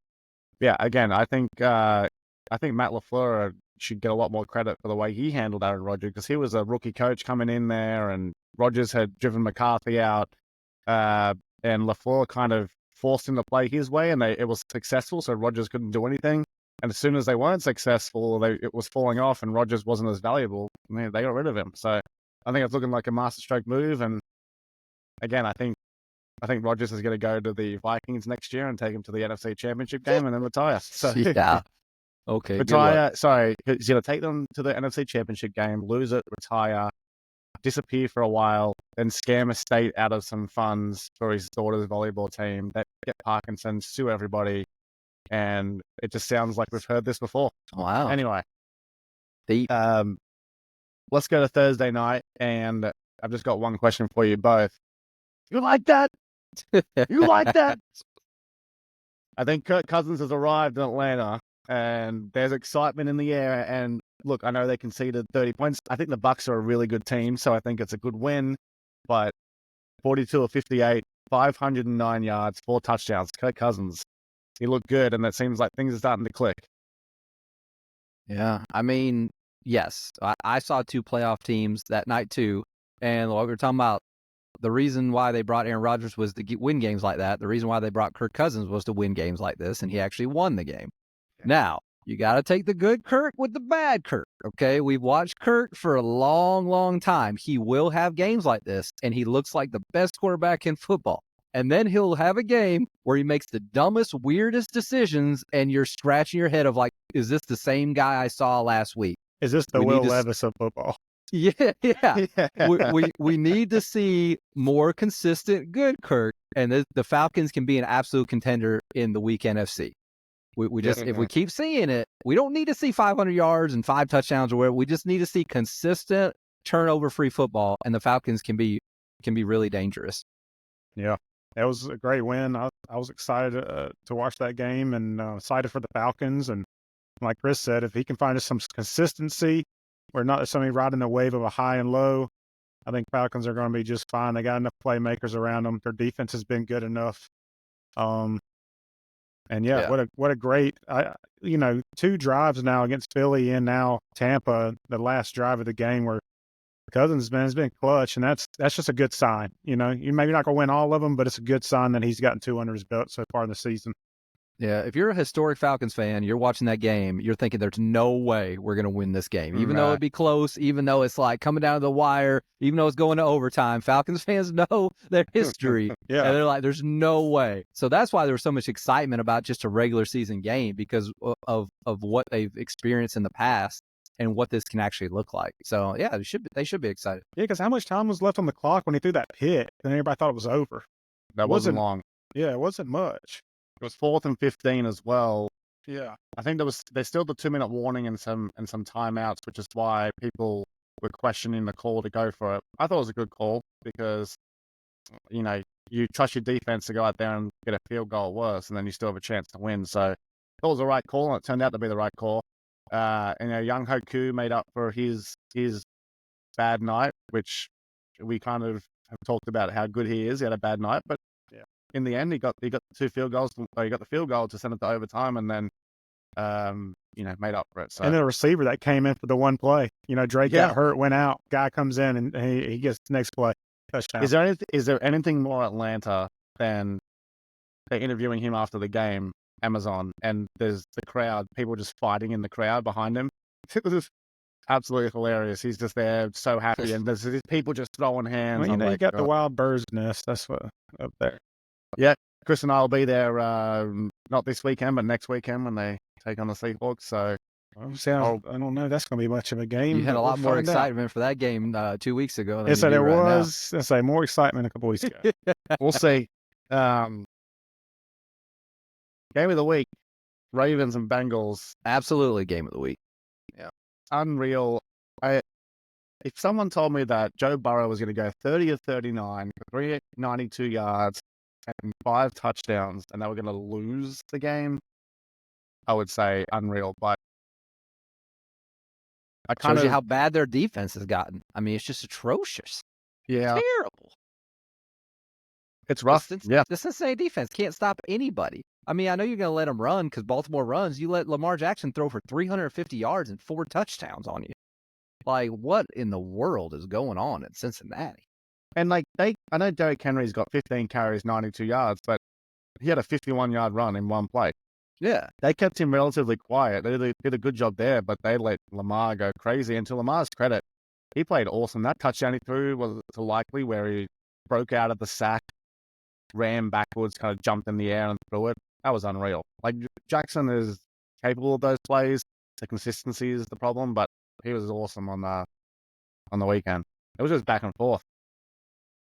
Speaker 1: yeah, again, I think Matt LaFleur should get a lot more credit for the way he handled Aaron Rodgers, because he was a rookie coach coming in there, and Rodgers had driven McCarthy out, and LaFleur kind of forced him to play his way, and it was successful, so Rodgers couldn't do anything. And as soon as they weren't successful, it was falling off, and Rodgers wasn't as valuable. They got rid of him. So I think it's looking like a masterstroke move. And again, I think Rodgers is going to go to the Vikings next year and take him to the NFC Championship game and then retire. So
Speaker 2: Yeah. Okay.
Speaker 1: retire. Sorry, he's going to take them to the NFC Championship game, lose it, retire, disappear for a while, then scam a state out of some funds for his daughter's volleyball team, that get Parkinson's, sue everybody, and it just sounds like we've heard this before.
Speaker 2: Wow.
Speaker 1: Anyway,
Speaker 2: Deep.
Speaker 1: let's go to Thursday night, and I've just got one question for you both. You like that? You like that? I think Kirk Cousins has arrived in Atlanta, and there's excitement in the air. And look, I know they conceded 30 points. I think the Bucs are a really good team, so I think it's a good win. But 42 of 58, 509 yards, 4 touchdowns. Kirk Cousins, he looked good, and it seems like things are starting to click.
Speaker 2: Yeah. I mean, yes, I saw 2 playoff teams that night too. And what we were talking about, the reason why they brought Aaron Rodgers was to win games like that. The reason why they brought Kirk Cousins was to win games like this, and he actually won the game. Yeah. Now, you got to take the good Kirk with the bad Kirk, okay? We've watched Kirk for a long, long time. He will have games like this, and he looks like the best quarterback in football. And then he'll have a game where he makes the dumbest, weirdest decisions, and you're scratching your head of like, is this the same guy I saw last week?
Speaker 3: Is this the Will Levis of football?
Speaker 2: Yeah. we need to see more consistent good Kirk, and the Falcons can be an absolute contender in the weak NFC. We just if we keep seeing it, we don't need to see 500 yards and 5 touchdowns or whatever. We just need to see consistent turnover-free football, and the Falcons can be really dangerous.
Speaker 3: Yeah, that was a great win. I was excited to watch that game, and excited for the Falcons. And like Chris said, if he can find us some consistency, we're not necessarily riding a wave of a high and low, I think Falcons are going to be just fine. They got enough playmakers around them. Their defense has been good enough. And what a great, 2 drives now against Philly and now Tampa, the last drive of the game where Cousins has been clutch, and that's just a good sign. You maybe not going to win all of them, but it's a good sign that he's gotten 2 under his belt so far in the season.
Speaker 2: Yeah, if you're a historic Falcons fan, you're watching that game, you're thinking there's no way we're going to win this game. Even though it'd be close, even though it's like coming down to the wire, even though it's going to overtime, Falcons fans know their history. And they're like, there's no way. So that's why there was so much excitement about just a regular season game, because of what they've experienced in the past and what this can actually look like. So, yeah, they should be excited.
Speaker 3: Yeah, because how much time was left on the clock when he threw that pick? And everybody thought it was over.
Speaker 1: That wasn't long.
Speaker 3: Yeah, it wasn't much.
Speaker 1: It was 4th and 15 as well.
Speaker 3: Yeah,
Speaker 1: I think there's still the 2-minute warning and some timeouts, which is why people were questioning the call to go for it. I thought it was a good call because, you trust your defense to go out there and get a field goal worse, and then you still have a chance to win. So it was the right call, and it turned out to be the right call. Young Hoku made up for his bad night, which we kind of have talked about how good he is. He had a bad night, but in the end, he got 2 field goals. He got the field goal to send it to overtime, and then made up for it. So.
Speaker 3: And the receiver that came in for the one play, Drake got hurt, went out. Guy comes in and he gets the next play, touchdown.
Speaker 1: Is there anything more Atlanta than they're interviewing him after the game, Amazon, and there's the crowd, people just fighting in the crowd behind him? It was just absolutely hilarious. He's just there, so happy, and there's people just throwing hands.
Speaker 3: Well, you got the wild bird's nest. That's what up there.
Speaker 1: Yeah, Chris and I will be there, not this weekend, but next weekend when they take on the Seahawks. So,
Speaker 3: I don't know. That's going to be much of a game.
Speaker 2: You had a lot more excitement for that game 2 weeks ago.
Speaker 3: Yes, there was. Let's say more excitement a couple weeks ago.
Speaker 1: We'll see. Game of the week, Ravens and Bengals.
Speaker 2: Absolutely game of the week.
Speaker 1: Yeah, unreal. If someone told me that Joe Burrow was going to go 30 of 39 for 392 yards and 5 touchdowns, and they were going to lose the game, I would say unreal. But I kind
Speaker 2: shows you how bad their defense has gotten. I mean, it's just atrocious.
Speaker 1: Yeah,
Speaker 2: terrible.
Speaker 1: It's rough.
Speaker 2: This Cincinnati defense can't stop anybody. I mean, I know you're going to let them run because Baltimore runs. You let Lamar Jackson throw for 350 yards and 4 touchdowns on you. Like, what in the world is going on in Cincinnati?
Speaker 1: And like I know Derrick Henry's got 15 carries, 92 yards, but he had a 51-yard run in one play.
Speaker 2: Yeah.
Speaker 1: They kept him relatively quiet. They did a good job there, but they let Lamar go crazy. And to Lamar's credit, he played awesome. That touchdown he threw was to Likely where he broke out of the sack, ran backwards, kind of jumped in the air and threw it. That was unreal. Like Jackson is capable of those plays. The consistency is the problem, but he was awesome on the weekend. It was just back and forth.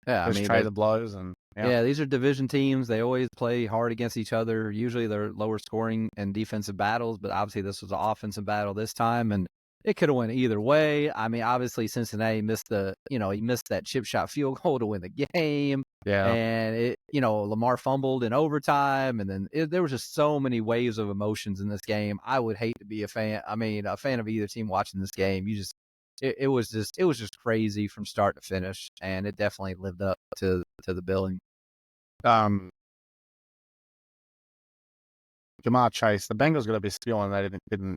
Speaker 2: Yeah,
Speaker 1: Just traded blows and
Speaker 2: yeah, these are division teams. They always play hard against each other. Usually they're lower scoring and defensive battles, but obviously this was an offensive battle this time, and it could have went either way. I mean, obviously Cincinnati missed he missed that chip shot field goal to win the game.
Speaker 1: Yeah.
Speaker 2: And Lamar fumbled in overtime, and then there was just so many waves of emotions in this game. I would hate to be a fan of either team watching this game. It was just crazy from start to finish, and it definitely lived up to the billing.
Speaker 1: Jamar Chase, the Bengals got to be spewing they didn't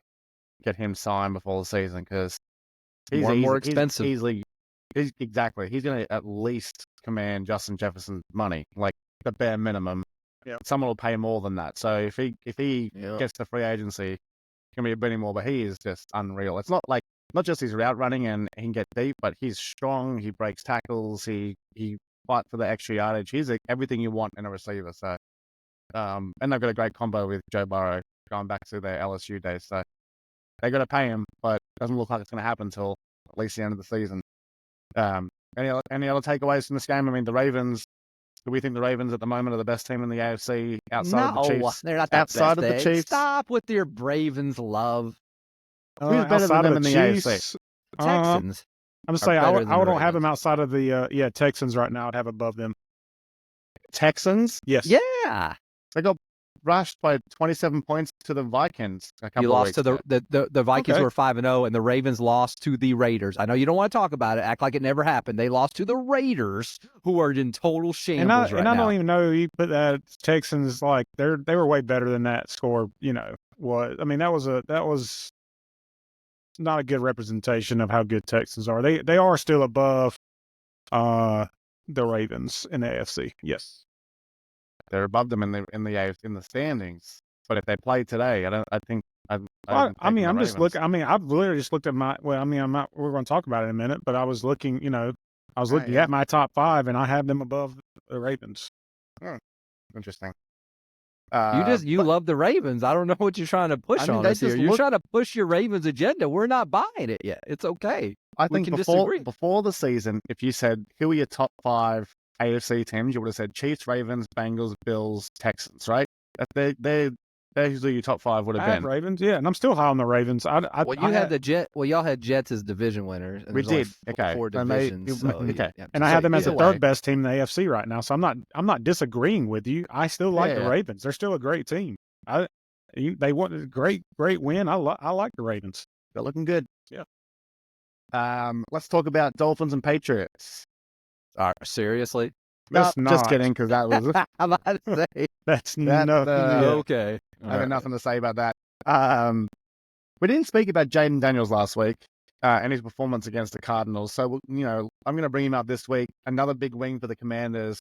Speaker 1: get him signed before the season because he's
Speaker 2: more expensive.
Speaker 1: Exactly. He's going to at least command Justin Jefferson's money, like the bare minimum.
Speaker 3: Yeah.
Speaker 1: Someone will pay more than that. So if he gets to free agency, he can be a bit more. But he is just unreal. It's not just his route running and he can get deep, but he's strong. He breaks tackles. He fight for the extra yardage. He's everything you want in a receiver. So, and they've got a great combo with Joe Burrow going back to their LSU days. So they got to pay him, but it doesn't look like it's going to happen until at least the end of the season. Any other takeaways from this game? I mean, the Ravens. Do we think the Ravens at the moment are the best team in the AFC outside of the Chiefs?
Speaker 2: They're not the
Speaker 1: outside
Speaker 2: best
Speaker 1: of the Chiefs.
Speaker 2: Stop with your Ravens love.
Speaker 1: Who's better than them in the
Speaker 3: Chiefs,
Speaker 1: AFC?
Speaker 2: Texans.
Speaker 3: I'm saying I don't have them outside of the Texans right now. I'd have above them.
Speaker 1: Texans?
Speaker 3: Yes.
Speaker 2: Yeah.
Speaker 1: They got rushed by 27 points to the Vikings a couple
Speaker 2: You
Speaker 1: of
Speaker 2: lost
Speaker 1: weeks
Speaker 2: to
Speaker 1: ago.
Speaker 2: the Vikings were 5-0, and the Ravens lost to the Raiders. I know you don't want to talk about it. Act like it never happened. They lost to the Raiders, who are in total shambles right now.
Speaker 3: I don't even know you put that Texans like they were way better than that score. Was I mean that was not a good representation of how good Texans are. They are still above the Ravens in the AFC. Yes.
Speaker 1: They're above them in the standings. But if they play today, I'm
Speaker 3: just looking. I mean, I've literally just looked at my. Well, I mean, I'm not. We're going to talk about it in a minute. But I was looking. Looking at my top 5, and I have them above the Ravens.
Speaker 1: Oh, interesting.
Speaker 2: You love the Ravens. I don't know what you're trying to push on us here. You're trying to push your Ravens agenda. We're not buying it yet. It's okay.
Speaker 1: I think before the season, if you said who are your top 5 AFC teams, you would have said Chiefs, Ravens, Bengals, Bills, Texans, right? They're usually your top 5 would have been.
Speaker 3: Ravens, yeah, and I'm still high on the Ravens.
Speaker 2: Y'all had Jets as division winners. And
Speaker 1: we did. Okay.
Speaker 2: 4 divisions.
Speaker 1: Okay.
Speaker 3: And I have them as the 3rd best team in the AFC right now. So I'm not disagreeing with you. I still like the Ravens. They're still a great team. They want a great win. I like the Ravens.
Speaker 1: They're looking good.
Speaker 3: Yeah.
Speaker 1: Let's talk about Dolphins and Patriots.
Speaker 2: Seriously?
Speaker 1: Just kidding, because that was.
Speaker 2: I'm about to say
Speaker 3: that's nothing.
Speaker 2: Okay.
Speaker 1: I have nothing to say about that. We didn't speak about Jayden Daniels last week and his performance against the Cardinals. So I'm going to bring him up this week. Another big win for the Commanders.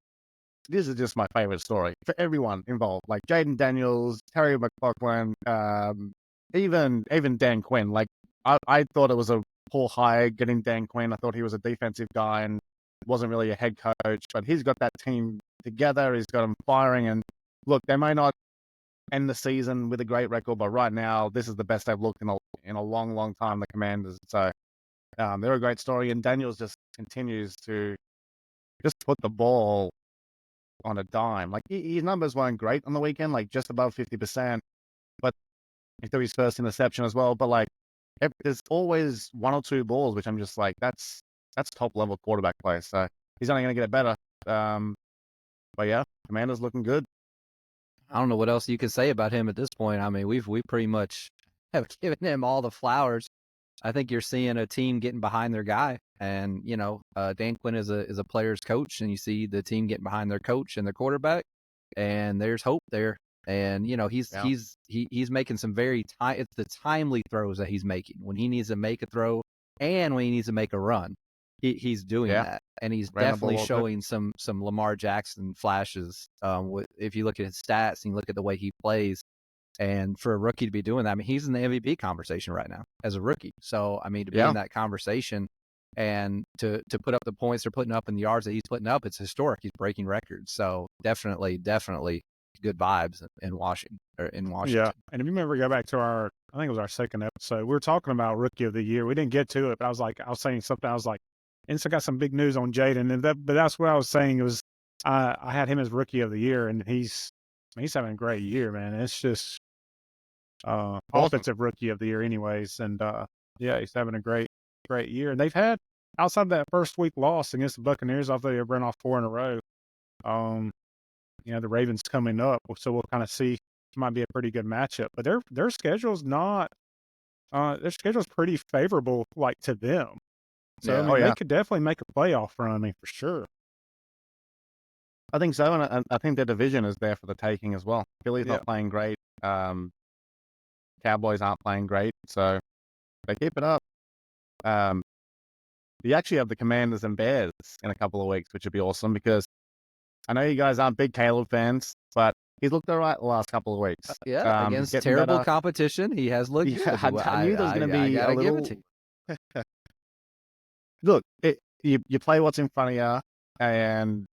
Speaker 1: This is just my favorite story for everyone involved, like Jayden Daniels, Terry McLaurin, even Dan Quinn. Like I thought it was a poor hire getting Dan Quinn. I thought he was a defensive guy and wasn't really a head coach, but he's got that team together. He's got them firing. And look, they may not end the season with a great record, but right now this is the best they've looked in a long, long time. The Commanders. So they're a great story, and Daniels just continues to just put the ball on a dime. Like his numbers weren't great on the weekend, like just above 50%, but he threw his first interception as well. But like there's always 1 or 2 balls, which I'm just like, that's top level quarterback play. So he's only going to get better. But yeah, Commanders looking good.
Speaker 2: I don't know what else you can say about him at this point. I mean, we pretty much have given him all the flowers. I think you're seeing a team getting behind their guy, and Dan Quinn is a player's coach, and you see the team getting behind their coach and their quarterback, and there's hope there. And he's making some it's the timely throws that he's making when he needs to make a throw and when he needs to make a run. he's doing
Speaker 1: Yeah.
Speaker 2: that, and he's
Speaker 1: Ran the
Speaker 2: definitely
Speaker 1: ball good.
Speaker 2: showing some Lamar Jackson flashes. If you look at his stats and you look at the way he plays, and for a rookie to be doing that, I mean, he's in the MVP conversation right now as a rookie. So I mean, to be in that conversation and to put up the points they're putting up and the yards that he's putting up, it's historic. He's breaking records. So definitely good vibes in Washington.
Speaker 3: Yeah, and if you remember, go back to I think it was our second episode. We were talking about Rookie of the Year. We didn't get to it, but I was saying something. I was like, and so I got some big news on Jayden, but that's what I was saying. It was I had him as Rookie of the Year, and he's having a great year, man. It's just offensive Rookie of the Year, anyways, and yeah, he's having a great year. And they've had outside of that first week loss against the Buccaneers, I thought they've run off 4 in a row. The Ravens coming up, so we'll kind of see. It might be a pretty good matchup, but their schedule's not. Their schedule's pretty favorable, like to them. So I mean, they could definitely make a playoff run. I mean, for sure.
Speaker 1: I think so, and I think their division is there for the taking as well. Philly's not playing great. Cowboys aren't playing great, so they keep it up. You actually have the Commanders and Bears in a couple of weeks, which would be awesome because I know you guys aren't big Caleb fans, but he's looked all right the last couple of weeks.
Speaker 2: Against terrible competition, he has looked good.
Speaker 1: I knew there was going to be a little. Give it to you. Look, you play what's in front of you, and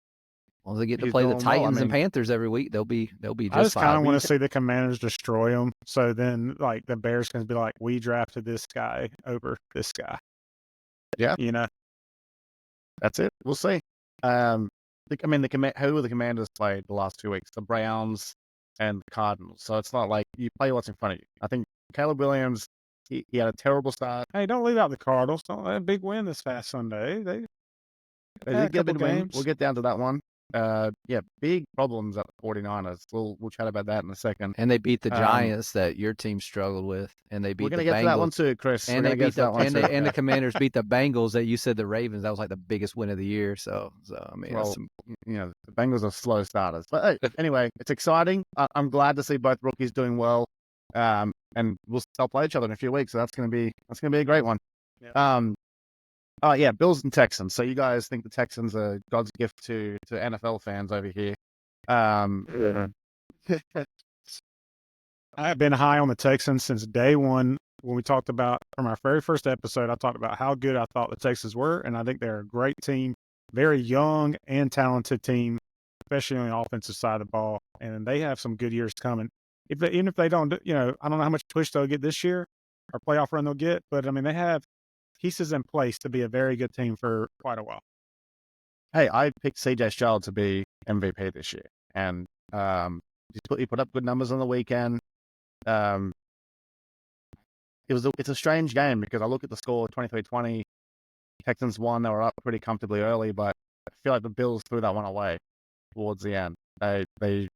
Speaker 2: they get to play the Titans and Panthers every week. They'll be just fine.
Speaker 3: I just kind of want to see the Commanders destroy them, so then like the Bears can be like, we drafted this guy over this guy.
Speaker 1: Yeah, that's it. We'll see. Who are the Commanders played the last 2 weeks? The Browns and the Cardinals. So it's not like you play what's in front of you. I think Caleb Williams, he had a terrible start.
Speaker 3: Hey, don't leave out the Cardinals. Don't let a big win this past Sunday. They
Speaker 1: did get a big win. We'll get down to that one. Big problems at the 49ers. We'll chat about that in a second.
Speaker 2: And they beat the Giants that your team struggled with, and they beat the Bengals.
Speaker 1: We're going to get to that one too, Chris.
Speaker 2: And they beat and the Commanders beat the Bengals that you said the Ravens. That was like the biggest win of the year. So I mean,
Speaker 1: the Bengals are slow starters. But hey, anyway, it's exciting. I'm glad to see both rookies doing well. And they'll play each other in a few weeks. So that's going to be a great one. Yeah. Bills and Texans. So you guys think the Texans are God's gift to NFL fans over here?
Speaker 3: I have been high on the Texans since day one. When we talked about from our very first episode, I talked about how good I thought the Texans were, and I think they're a great team, very young and talented team, especially on the offensive side of the ball. And they have some good years coming. Even if they don't, I don't know how much push they'll get this year or playoff run they'll get, but I mean they have pieces in place to be a very good team for quite a while.
Speaker 1: Hey, I picked CJ Stroud to be MVP this year, and he put up good numbers on the weekend. It's a strange game because I look at the score 23-20. Texans won. They were up pretty comfortably early, but I feel like the Bills threw that one away towards the end. They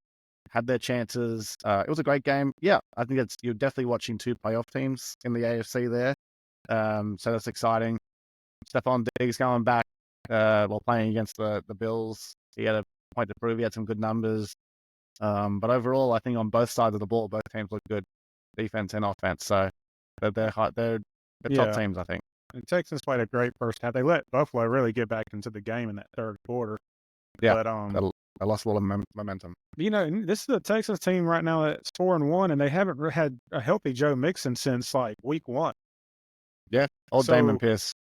Speaker 1: had their chances. It was a great game. Yeah, I think you're definitely watching 2 playoff teams in the AFC there. So that's exciting. Stephon Diggs going back while playing against the Bills. He had a point to prove. He had some good numbers. But overall, I think on both sides of the ball, both teams look good, defense and offense. So they're top teams, I think.
Speaker 3: And Texans played a great first half. They let Buffalo really get back into the game in that third quarter.
Speaker 1: Yeah, but I lost a lot of momentum.
Speaker 3: This is the Texans team right now that's 4-1, and they haven't had a healthy Joe Mixon since like week 1.
Speaker 1: Yeah, Damon Pierce.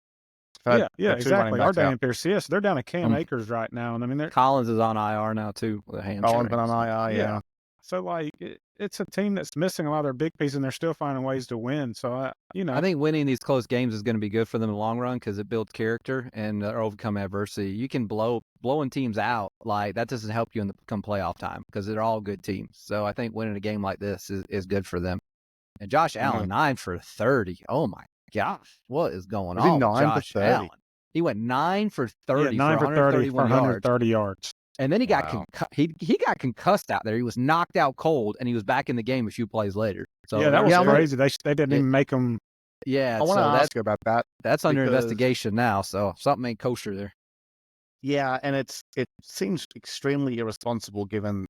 Speaker 3: Yeah, exactly. Our Damon Pierce. Yes, they're down to Cam Akers right now, and I mean,
Speaker 2: Collins is on IR now too with a hamstring.
Speaker 1: Collins been on IR, yeah.
Speaker 3: So like, it's a team that's missing a lot of their big pieces, and they're still finding ways to win. So I
Speaker 2: think winning these close games is going to be good for them in the long run because it builds character and overcome adversity. You can blowing teams out like that doesn't help you in the come playoff time because they're all good teams. So I think winning a game like this is good for them. And Josh Allen 9 for 30. Oh my gosh, what is going on?
Speaker 1: 9 for 30?
Speaker 2: Allen. He went 9 for 30
Speaker 3: 9
Speaker 2: for
Speaker 3: 130 yards.
Speaker 2: And then he got he got concussed out there. He was knocked out cold, and he was back in the game a few plays later. So
Speaker 3: that was crazy. They didn't even make him.
Speaker 2: Yeah,
Speaker 1: I want to ask you about that.
Speaker 2: That's under investigation now. So something ain't kosher there.
Speaker 1: Yeah, and it seems extremely irresponsible given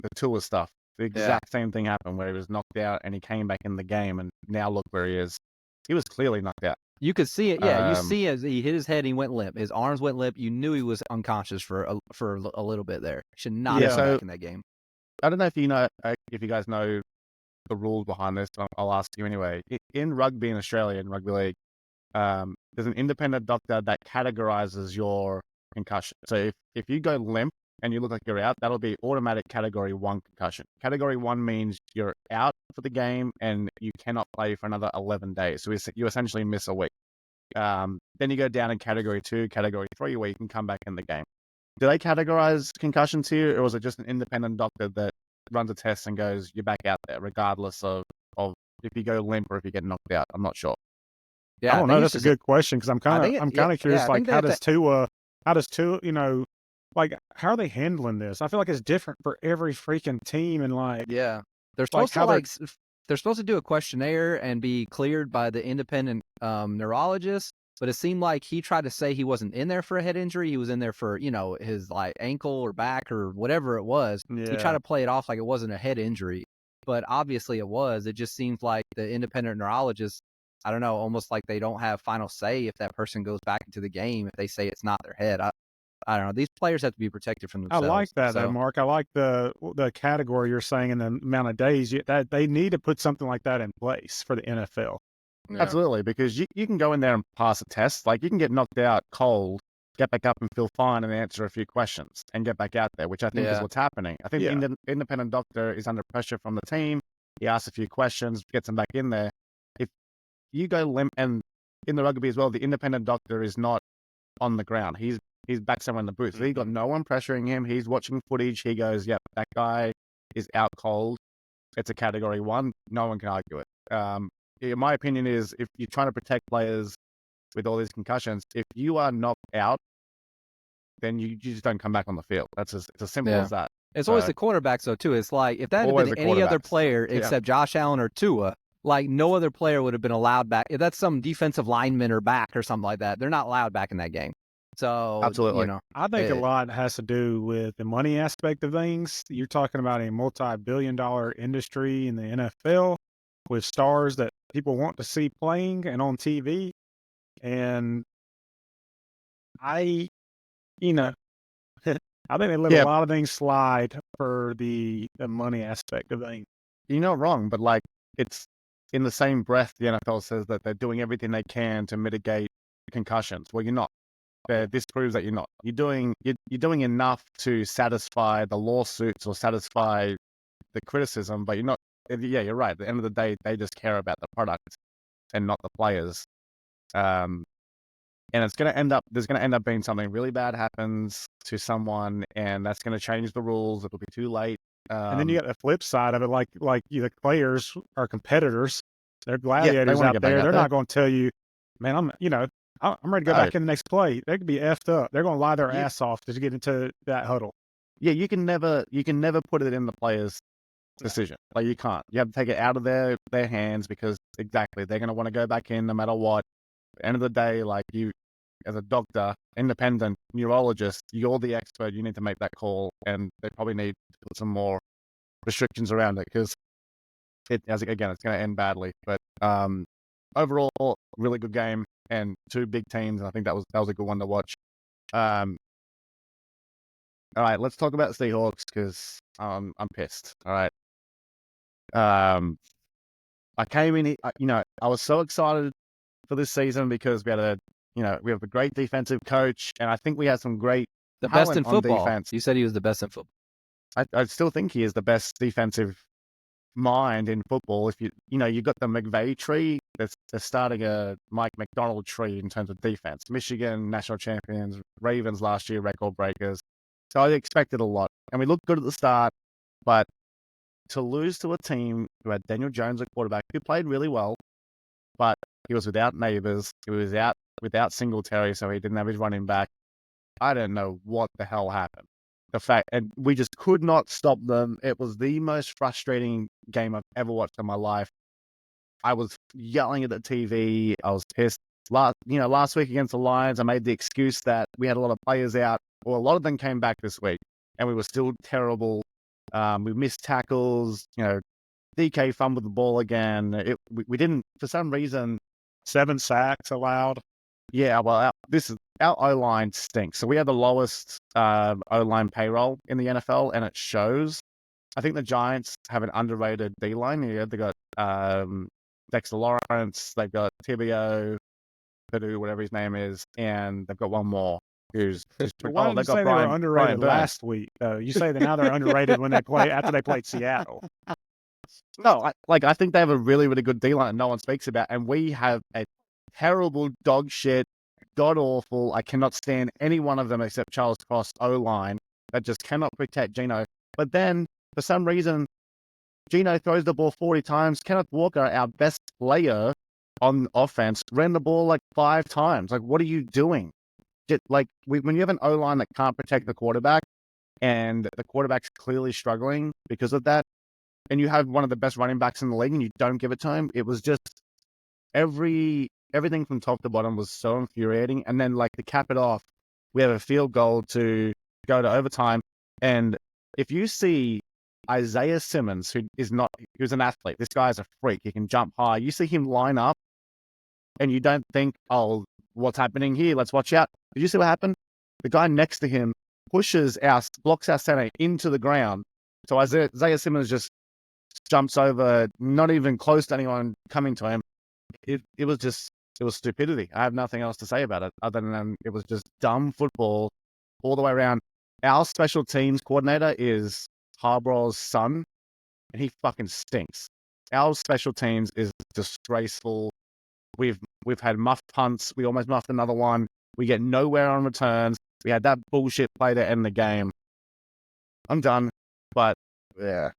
Speaker 1: the Tua stuff. The exact same thing happened where he was knocked out and he came back in the game, and now look where he is. He was clearly knocked out.
Speaker 2: You could see it. Yeah, you
Speaker 1: Um,
Speaker 2: see as he hit his head, he went limp. His arms went limp. You knew he was unconscious for a little bit there. Should not
Speaker 1: yeah,
Speaker 2: have come
Speaker 1: so
Speaker 2: back in that game.
Speaker 1: I don't know if if you guys know the rules behind this, but I'll ask you anyway. In rugby in Australia, in rugby league, there's an independent doctor that categorizes your concussion. So if you go limp and you look like you're out, that'll be automatic category 1 concussion. Category 1 means you're out for the game and you cannot play for another 11 days. So you essentially miss a week. Then you go down in category 2, category 3, where you can come back in the game. Do they categorize concussions here, or is it just an independent doctor that runs a test and goes, you're back out there, regardless of if you go limp or if you get knocked out? I'm not sure.
Speaker 2: Yeah,
Speaker 3: I don't know. That's a good question because I'm kind of curious. Like, how does Tua, like, how are they handling this? I feel like it's different for every freaking team, and like,
Speaker 2: yeah, they're
Speaker 3: like
Speaker 2: supposed to they're supposed to do a questionnaire and be cleared by the independent neurologist. But it seemed like he tried to say he wasn't in there for a head injury. He was in there for, his like ankle or back or whatever it was.
Speaker 3: Yeah.
Speaker 2: He tried to play it off like it wasn't a head injury, but obviously it was. It just seems like the independent neurologist, I don't know, almost like they don't have final say if that person goes back into the game if they say it's not their head. I don't know. These players have to be protected from themselves.
Speaker 3: I like that, though, Mark. I like the category you're saying and the amount of days that they need to put something like that in place for the NFL.
Speaker 1: Yeah. Absolutely, because you can go in there and pass a test. Like, you can get knocked out cold, get back up and feel fine and answer a few questions and get back out there, which I think is what's happening. I think the independent doctor is under pressure from the team. He asks a few questions, gets him back in there. If you go limp, and in the rugby as well, the independent doctor is not on the ground. He's back somewhere in the booth. So he's got no one pressuring him. He's watching footage. He goes, yep, that guy is out cold. It's a category 1. No one can argue it. My opinion is, if you're trying to protect players with all these concussions, if you are knocked out, then you just don't come back on the field. It's as simple as that.
Speaker 2: It's always the quarterbacks, though, too. It's like, if that had been any other player except Josh Allen or Tua, like, no other player would have been allowed back. If that's some defensive lineman or back or something like that, they're not allowed back in that game. So,
Speaker 1: absolutely.
Speaker 3: I think a lot has to do with the money aspect of things. You're talking about a multi-billion-dollar industry in the NFL with stars that people want to see playing and on TV. And I think they let a lot of things slide for the money aspect of things.
Speaker 1: You're not wrong, but like, it's in the same breath, the NFL says that they're doing everything they can to mitigate concussions. Well, you're not. This proves that you're not. You're doing enough to satisfy the lawsuits or satisfy the criticism, but you're not. Yeah, you're right. At the end of the day, they just care about the product and not the players. And it's going to end up. There's going to end up being something really bad happens to someone, and that's going to change the rules. It'll be too late.
Speaker 3: And then you got the flip side of it, like the players are competitors. They're gladiators out there. They're not going to tell you, man, I'm ready to go back in the next play. They could be effed up. They're going to lie their ass off to get into that huddle.
Speaker 1: Yeah, you can never put it in the players' decision. Like, you can't. You have to take it out of their hands, because they're going to want to go back in no matter what. At the end of the day, like, you, as a doctor, independent neurologist, you're the expert. You need to make that call, and they probably need to put some more restrictions around it, because it's going to end badly. But overall, really good game, and 2 big teams, and I think that was a good one to watch. All right, let's talk about Seahawks, because I'm pissed. All right. I came in, I was so excited for this season because we have a great defensive coach, and I think we had some great
Speaker 2: the best in football.
Speaker 1: Defense.
Speaker 2: You said he was the best in football.
Speaker 1: I still think he is the best defensive mind in football. If you got the McVay tree, they're starting a Mike McDonald tree in terms of defense. Michigan, national champions, Ravens last year, record breakers. So I expected a lot, and we looked good at the start, but to lose to a team who had Daniel Jones at quarterback, who played really well, but he was without Neighbors, he was out without Singletary, so he didn't have his running back. I don't know what the hell happened. And we just could not stop them. It was the most frustrating game I've ever watched in my life. I was yelling at the TV. I was pissed. Last week against the Lions, I made the excuse that we had a lot of players out. Well, a lot of them came back this week, and we were still terrible. We missed tackles. DK fumbled the ball again. We didn't, for some reason,
Speaker 3: 7 sacks allowed.
Speaker 1: Yeah, well, our O-line stinks. So we have the lowest O-line payroll in the NFL, and it shows. I think the Giants have an underrated D-line. Yeah, they got Dexter Lawrence, they've got Tibio, Purdue, whatever his name is, and they've got one more who's
Speaker 3: But why did you
Speaker 1: they've got
Speaker 3: say they were underrated
Speaker 1: Brian Burns.
Speaker 3: last week? You say that now they're underrated when after they played Seattle.
Speaker 1: No, I think they have a really, really good D-line that no one speaks about, and we have a terrible dog shit, god awful. I cannot stand any one of them except Charles Cross O-line that just cannot protect Geno. But then, for some reason, Geno throws the ball 40 times. Kenneth Walker, our best player on offense, ran the ball like 5 times. Like, what are you doing? When you have an O-line that can't protect the quarterback, and the quarterback's clearly struggling because of that, and you have one of the best running backs in the league and you don't give it to him, it was just everything from top to bottom was so infuriating. And then, to cap it off, we have a field goal to go to overtime. And if you see Isaiah Simmons, who's an athlete, this guy's a freak, he can jump high. You see him line up and you don't think, oh, what's happening here? Let's watch out. Did you see what happened? The guy next to him blocks our center into the ground. So Isaiah Simmons just jumps over, not even close to anyone coming to him. It was stupidity. I have nothing else to say about it other than it was just dumb football all the way around. Our special teams coordinator is Harbaugh's son, and he fucking stinks. Our special teams is disgraceful. We've had muffed punts. We almost muffed another one. We get nowhere on returns. We had that bullshit play to end the game. I'm done. But, yeah.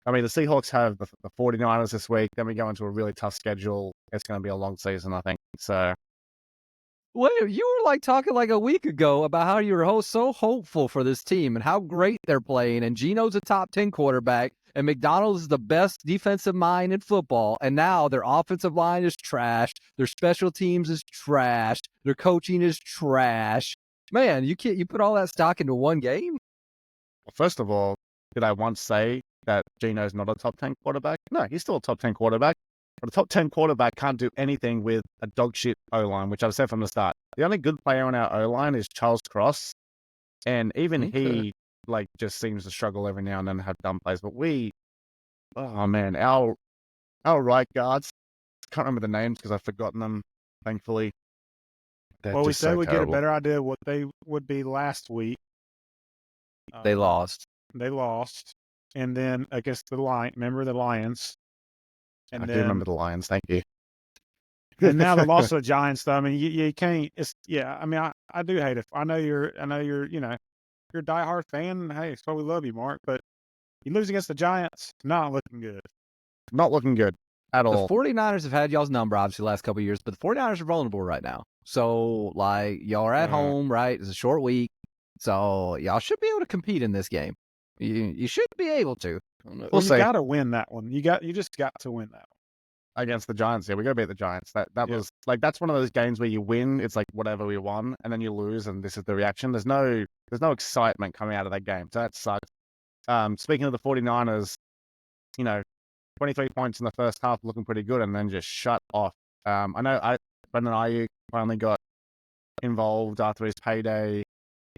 Speaker 1: I mean, the Seahawks have the 49ers this week. Then we go into a really tough schedule. It's going to be a long season, I think. So,
Speaker 2: Well, you were talking a week ago about how you were so hopeful for this team and how great they're playing. And Geno's a top 10 quarterback. And McDonald's is the best defensive mind in football. And now their offensive line is trashed. Their special teams is trashed. Their coaching is trash. Man, you put all that stock into one game?
Speaker 1: Well, first of all, did I once say that Geno's not a top 10 quarterback? No, he's still a top 10 quarterback. But a top 10 quarterback can't do anything with a dog shit O-line, which I've said from the start. The only good player on our O-line is Charles Cross. And even he just seems to struggle every now and then and have dumb plays. But our right guards, can't remember the names because I've forgotten them, thankfully.
Speaker 3: Well, we said we'd get a better idea of what they would be last week.
Speaker 2: They lost.
Speaker 3: They lost. And then against the Lions. And
Speaker 1: I do remember the Lions. Thank you.
Speaker 3: And now the loss of the Giants, though. I mean, you can't. I mean, I do hate it. I know you're you're a diehard fan. Hey, so we love you, Mark. But you lose against the Giants, not looking good.
Speaker 1: Not looking good at all.
Speaker 2: The 49ers have had y'all's number, obviously, the last couple of years, but the 49ers are vulnerable right now. So, y'all are at home, right? It's a short week. So, y'all should be able to compete in this game. You should be able to.
Speaker 3: Well, you got to win that one. You just got to win that one.
Speaker 1: Against the Giants, yeah, we got to beat the Giants. That was that's one of those games where you win, it's whatever we won, and then you lose, and this is the reaction. There's no excitement coming out of that game. So that sucks. Speaking of the 49ers, 23 points in the first half, looking pretty good, and then just shut off. I know Brendan Ayuk finally got involved after his payday.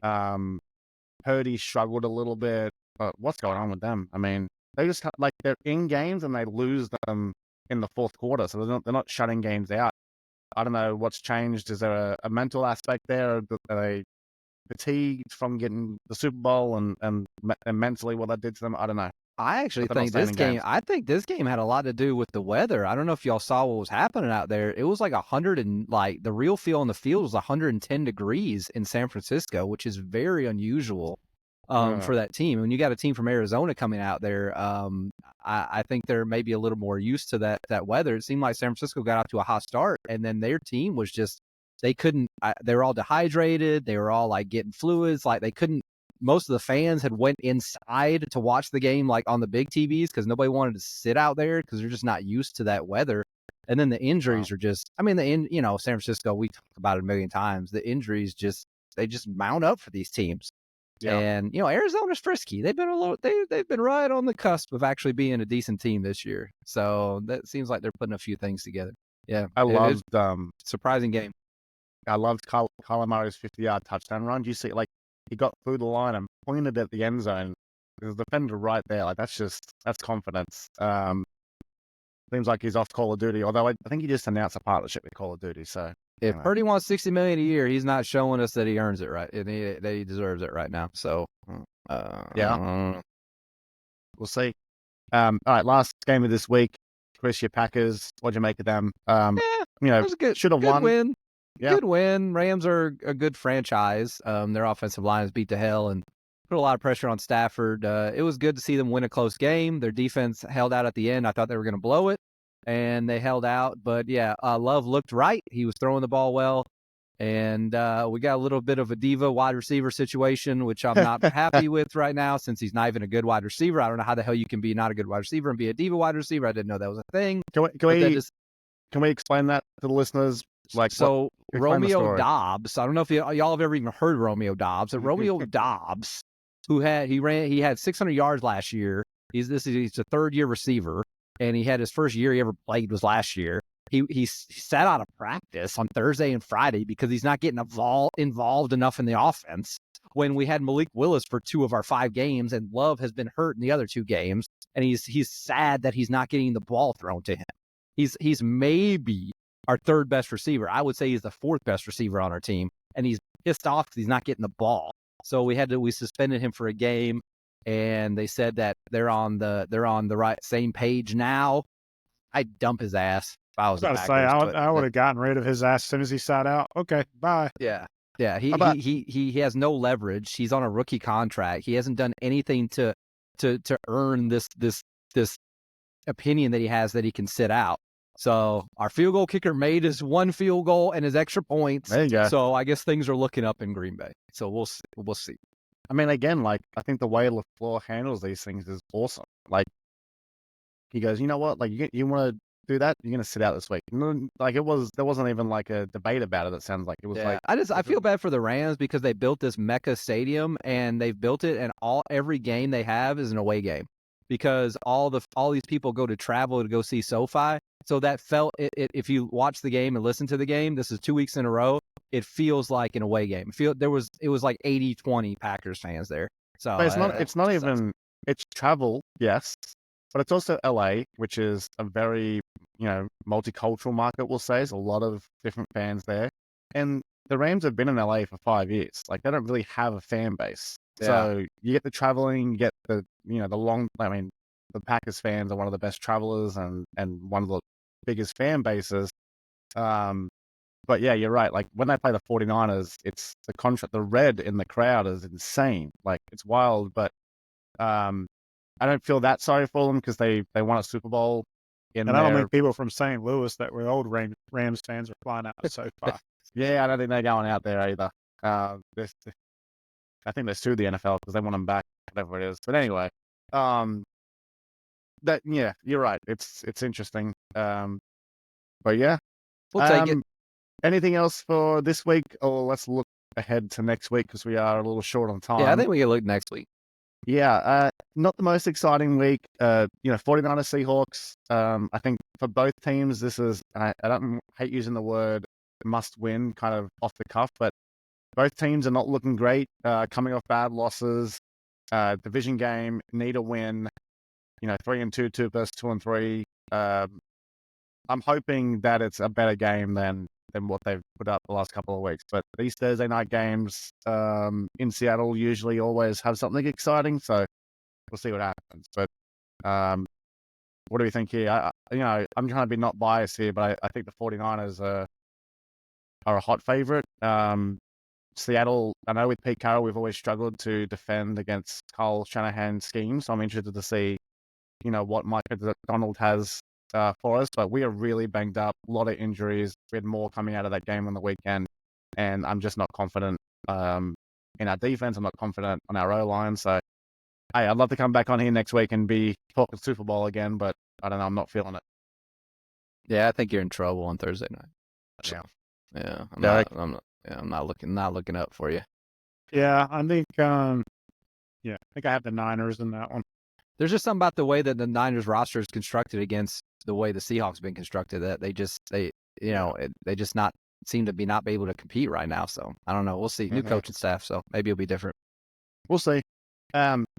Speaker 1: Purdy struggled a little bit, but what's going on with them? I mean, they just they're in games and they lose them in the fourth quarter, so they're not shutting games out. I don't know what's changed. Is there a mental aspect there? Are they fatigued from getting the Super Bowl and mentally what that did to them? I don't know.
Speaker 2: I actually think this game. I think this game had a lot to do with the weather. I don't know if y'all saw what was happening out there. It was 100 and the real feel on the field was 110 degrees in San Francisco, which is very unusual for that team. When you got a team from Arizona coming out there, I think they're maybe a little more used to that weather. It seemed like San Francisco got out to a hot start, and then their team was just they couldn't. They were all dehydrated. They were all getting fluids. They couldn't. Most of the fans had went inside to watch the game on the big TVs because nobody wanted to sit out there because they're just not used to that weather. And then the injuries are just, San Francisco, we talked about it a million times. The injuries they just mount up for these teams. Yeah. And, Arizona's frisky. They've been right on the cusp of actually being a decent team this year. So that seems like they're putting a few things together. Yeah,
Speaker 1: I
Speaker 2: it is
Speaker 1: loved
Speaker 2: surprising game.
Speaker 1: Kyler Murray's 50-yard touchdown run. Do you see, like, he got through the line and pointed at the end zone. There's a defender right there. Like, that's confidence. Seems like he's off Call of Duty, although I think he just announced a partnership with Call of Duty. So
Speaker 2: If Purdy wants $60 million a year, he's not showing us that he earns it right, and that he deserves it right now. So,
Speaker 1: yeah, we'll see. All right, last game of this week, Chris, your Packers. What'd you make of them?
Speaker 2: it was a good,
Speaker 1: should have won.
Speaker 2: Win.
Speaker 1: Yeah.
Speaker 2: Good win. Rams are a good franchise. Their offensive line is beat to hell and put a lot of pressure on Stafford. It was good to see them win a close game. Their defense held out at the end. I thought they were going to blow it, and they held out. But, yeah, Love looked right. He was throwing the ball well. And we got a little bit of a diva wide receiver situation, which I'm not happy with right now since he's not even a good wide receiver. I don't know how the hell you can be not a good wide receiver and be a diva wide receiver. I didn't know that was a thing.
Speaker 1: Can we explain that to the listeners? Like,
Speaker 2: so Romeo Dobbs, I don't know if y'all have ever even heard Romeo Dobbs. But Romeo Dobbs, he had 600 yards last year. He's a third-year receiver, and he had his first year he ever played was last year. He sat out of practice on Thursday and Friday because he's not getting involved enough in the offense. When we had Malik Willis for 2 of our 5 games, and Love has been hurt in the other 2 games, and he's sad that he's not getting the ball thrown to him. He's maybe our 3rd best receiver. I would say he's the 4th best receiver on our team, and he's pissed off because he's not getting the ball. So we suspended him for a game, and they said that they're on the same page now. I'd dump his ass. I was about to say
Speaker 3: I would have gotten rid of his ass as soon as he sat out. Okay, bye.
Speaker 2: Yeah. He has no leverage. He's on a rookie contract. He hasn't done anything to earn this opinion that he has that he can sit out. So our field goal kicker made his 1 field goal and his extra points.
Speaker 1: There you go.
Speaker 2: So I guess things are looking up in Green Bay. So we'll see.
Speaker 1: I mean, again, like, I think the way LaFleur handles these things is awesome. Like, he goes, you know what? Like, you want to do that? You're going to sit out this week. Like, there wasn't even like a debate about it. It sounds like it was like.
Speaker 2: I feel bad for the Rams because they built this Mecca stadium and they've built it, and every game they have is an away game because all these people go to travel to go see SoFi. So that if you watch the game and listen to the game, this is 2 weeks in a row. It feels like an away game. It was like 80-20 Packers fans there. So
Speaker 1: but it's travel, yes, but it's also LA, which is a very, multicultural market, we'll say. There's a lot of different fans there. And the Rams have been in LA for 5 years. Like, they don't really have a fan base. Yeah. So you get the traveling, you get the Packers fans are one of the best travelers and one of the biggest fan bases. But yeah, you're right. Like, when they play the 49ers, it's the red in the crowd is insane. Like, it's wild, but I don't feel that sorry for them because they won a Super Bowl.
Speaker 3: I don't think people from St. Louis that were old Rams fans are flying out to SoFi.
Speaker 1: Yeah, I don't think they're going out there either. I think they sued the NFL because they want them back, whatever it is. But anyway, you're right. It's interesting. But yeah,
Speaker 2: we'll take it.
Speaker 1: Anything else for this week, or let's look ahead to next week because we are a little short on time.
Speaker 2: Yeah, I think we can look next week.
Speaker 1: Yeah, not the most exciting week. 49ers Seahawks. I think for both teams, this is, I don't hate using the word must win kind of off the cuff, but both teams are not looking great, coming off bad losses. Division game, need a win. 3-2, 2 versus 2-3. I'm hoping that it's a better game than what they've put up the last couple of weeks. But these Thursday night games in Seattle usually always have something exciting, so we'll see what happens. But what do we think here? I'm trying to be not biased here, but I think the 49ers are a hot favorite. Seattle, I know with Pete Carroll, we've always struggled to defend against Kyle Shanahan's schemes, so I'm interested to see, what Mike McDonald has for us, but we are really banged up, a lot of injuries. We had more coming out of that game on the weekend, and I'm just not confident in our defense. I'm not confident on our O-line, so hey, I'd love to come back on here next week and be talking Super Bowl again, but I don't know, I'm not feeling it.
Speaker 2: Yeah, I think you're in trouble on Thursday night. Yeah, I'm not looking up for you.
Speaker 3: Yeah, I think I think I have the Niners in that one.
Speaker 2: There's just something about the way that the Niners roster is constructed against the way the Seahawks have been constructed, that they just not seem to be not be able to compete right now. So I don't know. We'll see. New coaching staff, so maybe it'll be different.
Speaker 1: We'll see.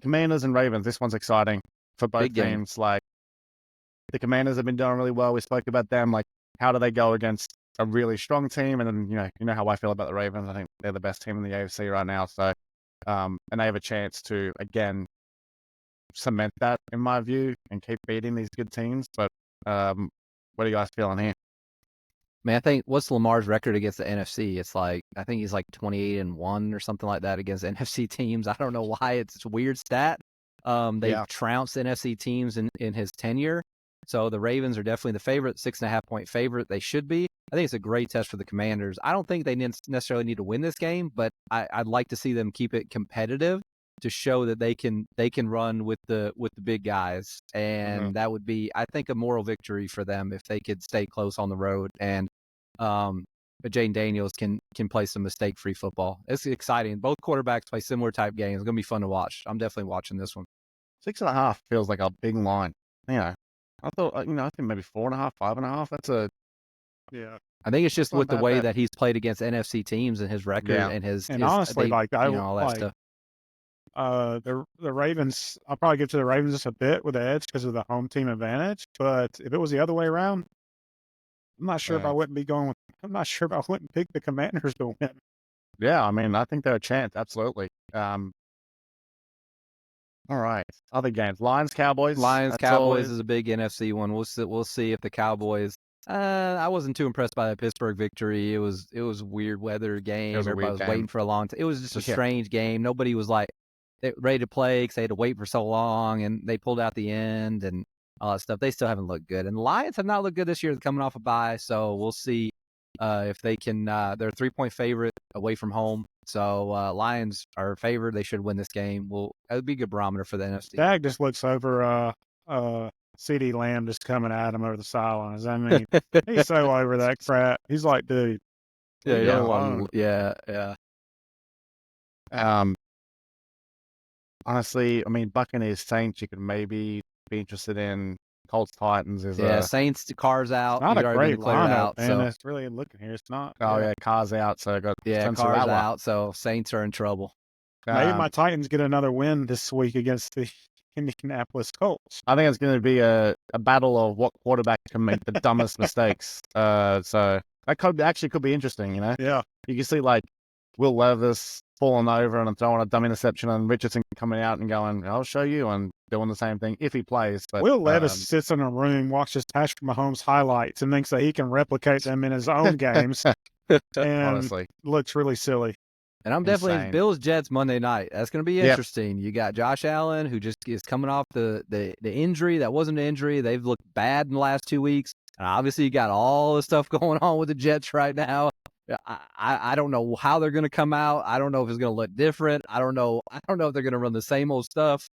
Speaker 1: Commanders and Ravens. This one's exciting for both
Speaker 2: Big game.
Speaker 1: teams. Like the Commanders have been doing really well. We spoke about them. Like how do they go against a really strong team? And then you know how I feel about the Ravens. I think they're the best team in the AFC right now. So and they have a chance to again cement that in my view and keep beating these good teams. But what are you guys feeling here?
Speaker 2: Man, I think what's Lamar's record against the NFC? It's like I think he's like 28-1 or something like that against NFC teams. I don't know why it's a weird stat. They've trounced NFC teams in his tenure. So the Ravens are definitely the favorite, 6.5-point favorite. They should be. I think it's a great test for the Commanders. I don't think they necessarily need to win this game, but I'd like to see them keep it competitive to show that they can run with the big guys, and that would be, I think, a moral victory for them if they could stay close on the road. And but Jayden Daniels can play some mistake-free football. It's exciting. Both quarterbacks play similar type games. It's gonna be fun to watch. I'm definitely watching this one.
Speaker 1: 6.5 feels like a big line. You know, I thought I think maybe 4.5, 5.5. That's a
Speaker 2: I think it's just with the way
Speaker 1: bad.
Speaker 2: that he's played against NFC teams and his record and his
Speaker 3: honestly, like
Speaker 2: all that stuff.
Speaker 3: The Ravens, I'll probably give to the Ravens just a bit with the edge because of the home team advantage. But if it was the other way around, I'm not sure if I wouldn't pick the Commanders to win.
Speaker 1: Yeah, I mean, I think they're a chance. Absolutely. All right, other games. Lions, Cowboys.
Speaker 2: Cowboys is a big NFC one. We'll see if the Cowboys. I wasn't too impressed by the Pittsburgh victory. It was a weird weather game. Everybody was waiting for a long time. It was just a strange game. Nobody was like ready to play because they had to wait for so long, and they pulled out the end and all that stuff. They still haven't looked good, and the Lions have not looked good this year. They're coming off a bye, so we'll see if they can. They're a 3-point favorite away from home, so Lions are favored. They should win this game. It would be a good barometer for the NFC.
Speaker 3: Dak just looks over CeeDee Lamb just coming at him over the sidelines. I mean, he's so over that crap. He's like, dude.
Speaker 2: Yeah.
Speaker 1: Honestly, I mean, Buccaneers, Saints, you could maybe be interested in. Colts, Titans is
Speaker 2: Saints, Carr's out.
Speaker 3: Not a great lineup, man.
Speaker 2: So.
Speaker 3: It's really looking here. It's not.
Speaker 1: Car's out, so I got
Speaker 2: Car's out, so Saints are in trouble.
Speaker 3: Maybe my Titans get another win this week against the Indianapolis Colts.
Speaker 1: I think it's going to be a battle of what quarterback can make the dumbest mistakes. So that could be interesting, you know?
Speaker 3: Yeah.
Speaker 1: You can see, like, Will Levis falling over and throwing a dumb interception, and Richardson coming out and going, I'll show you, and doing the same thing if he plays. But
Speaker 3: Will Levis sits in a room, watches Patrick Mahomes highlights, and thinks that he can replicate them in his own games. And
Speaker 1: honestly,
Speaker 3: looks really silly.
Speaker 2: And I'm definitely Bills Jets Monday night. That's going to be interesting. You got Josh Allen, who just is coming off the injury. That wasn't an injury. They've looked bad in the last 2 weeks. And obviously, you got all the stuff going on with the Jets right now. I don't know how they're going to come out. I don't know if it's going to look different. I don't know if they're going to run the same old stuff.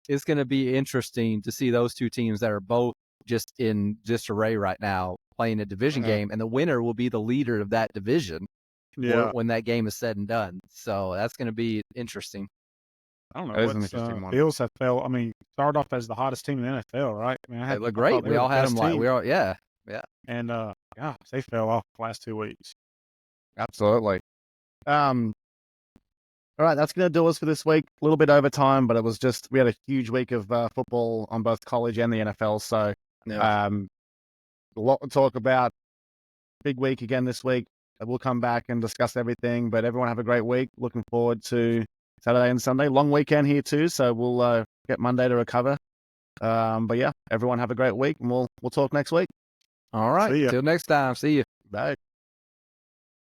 Speaker 2: It's going to be interesting to see those two teams that are both just in disarray right now playing a division game, and the winner will be the leader of that division when that game is said and done. So that's going to be interesting.
Speaker 3: I don't know what Bills have felt. I mean, started off as the hottest team in the NFL, right? I mean,
Speaker 2: they look great. We all had them yeah.
Speaker 3: And gosh, they fell off the last 2 weeks.
Speaker 1: Absolutely. All right, that's going to do us for this week. A little bit over time, but we had a huge week of football on both college and the NFL. So a lot to talk about. Big week again this week. We'll come back and discuss everything, but everyone have a great week. Looking forward to Saturday and Sunday. Long weekend here too, so we'll get Monday to recover. But yeah, everyone have a great week, and we'll talk next week.
Speaker 2: All right. Till next time. See you.
Speaker 1: Bye.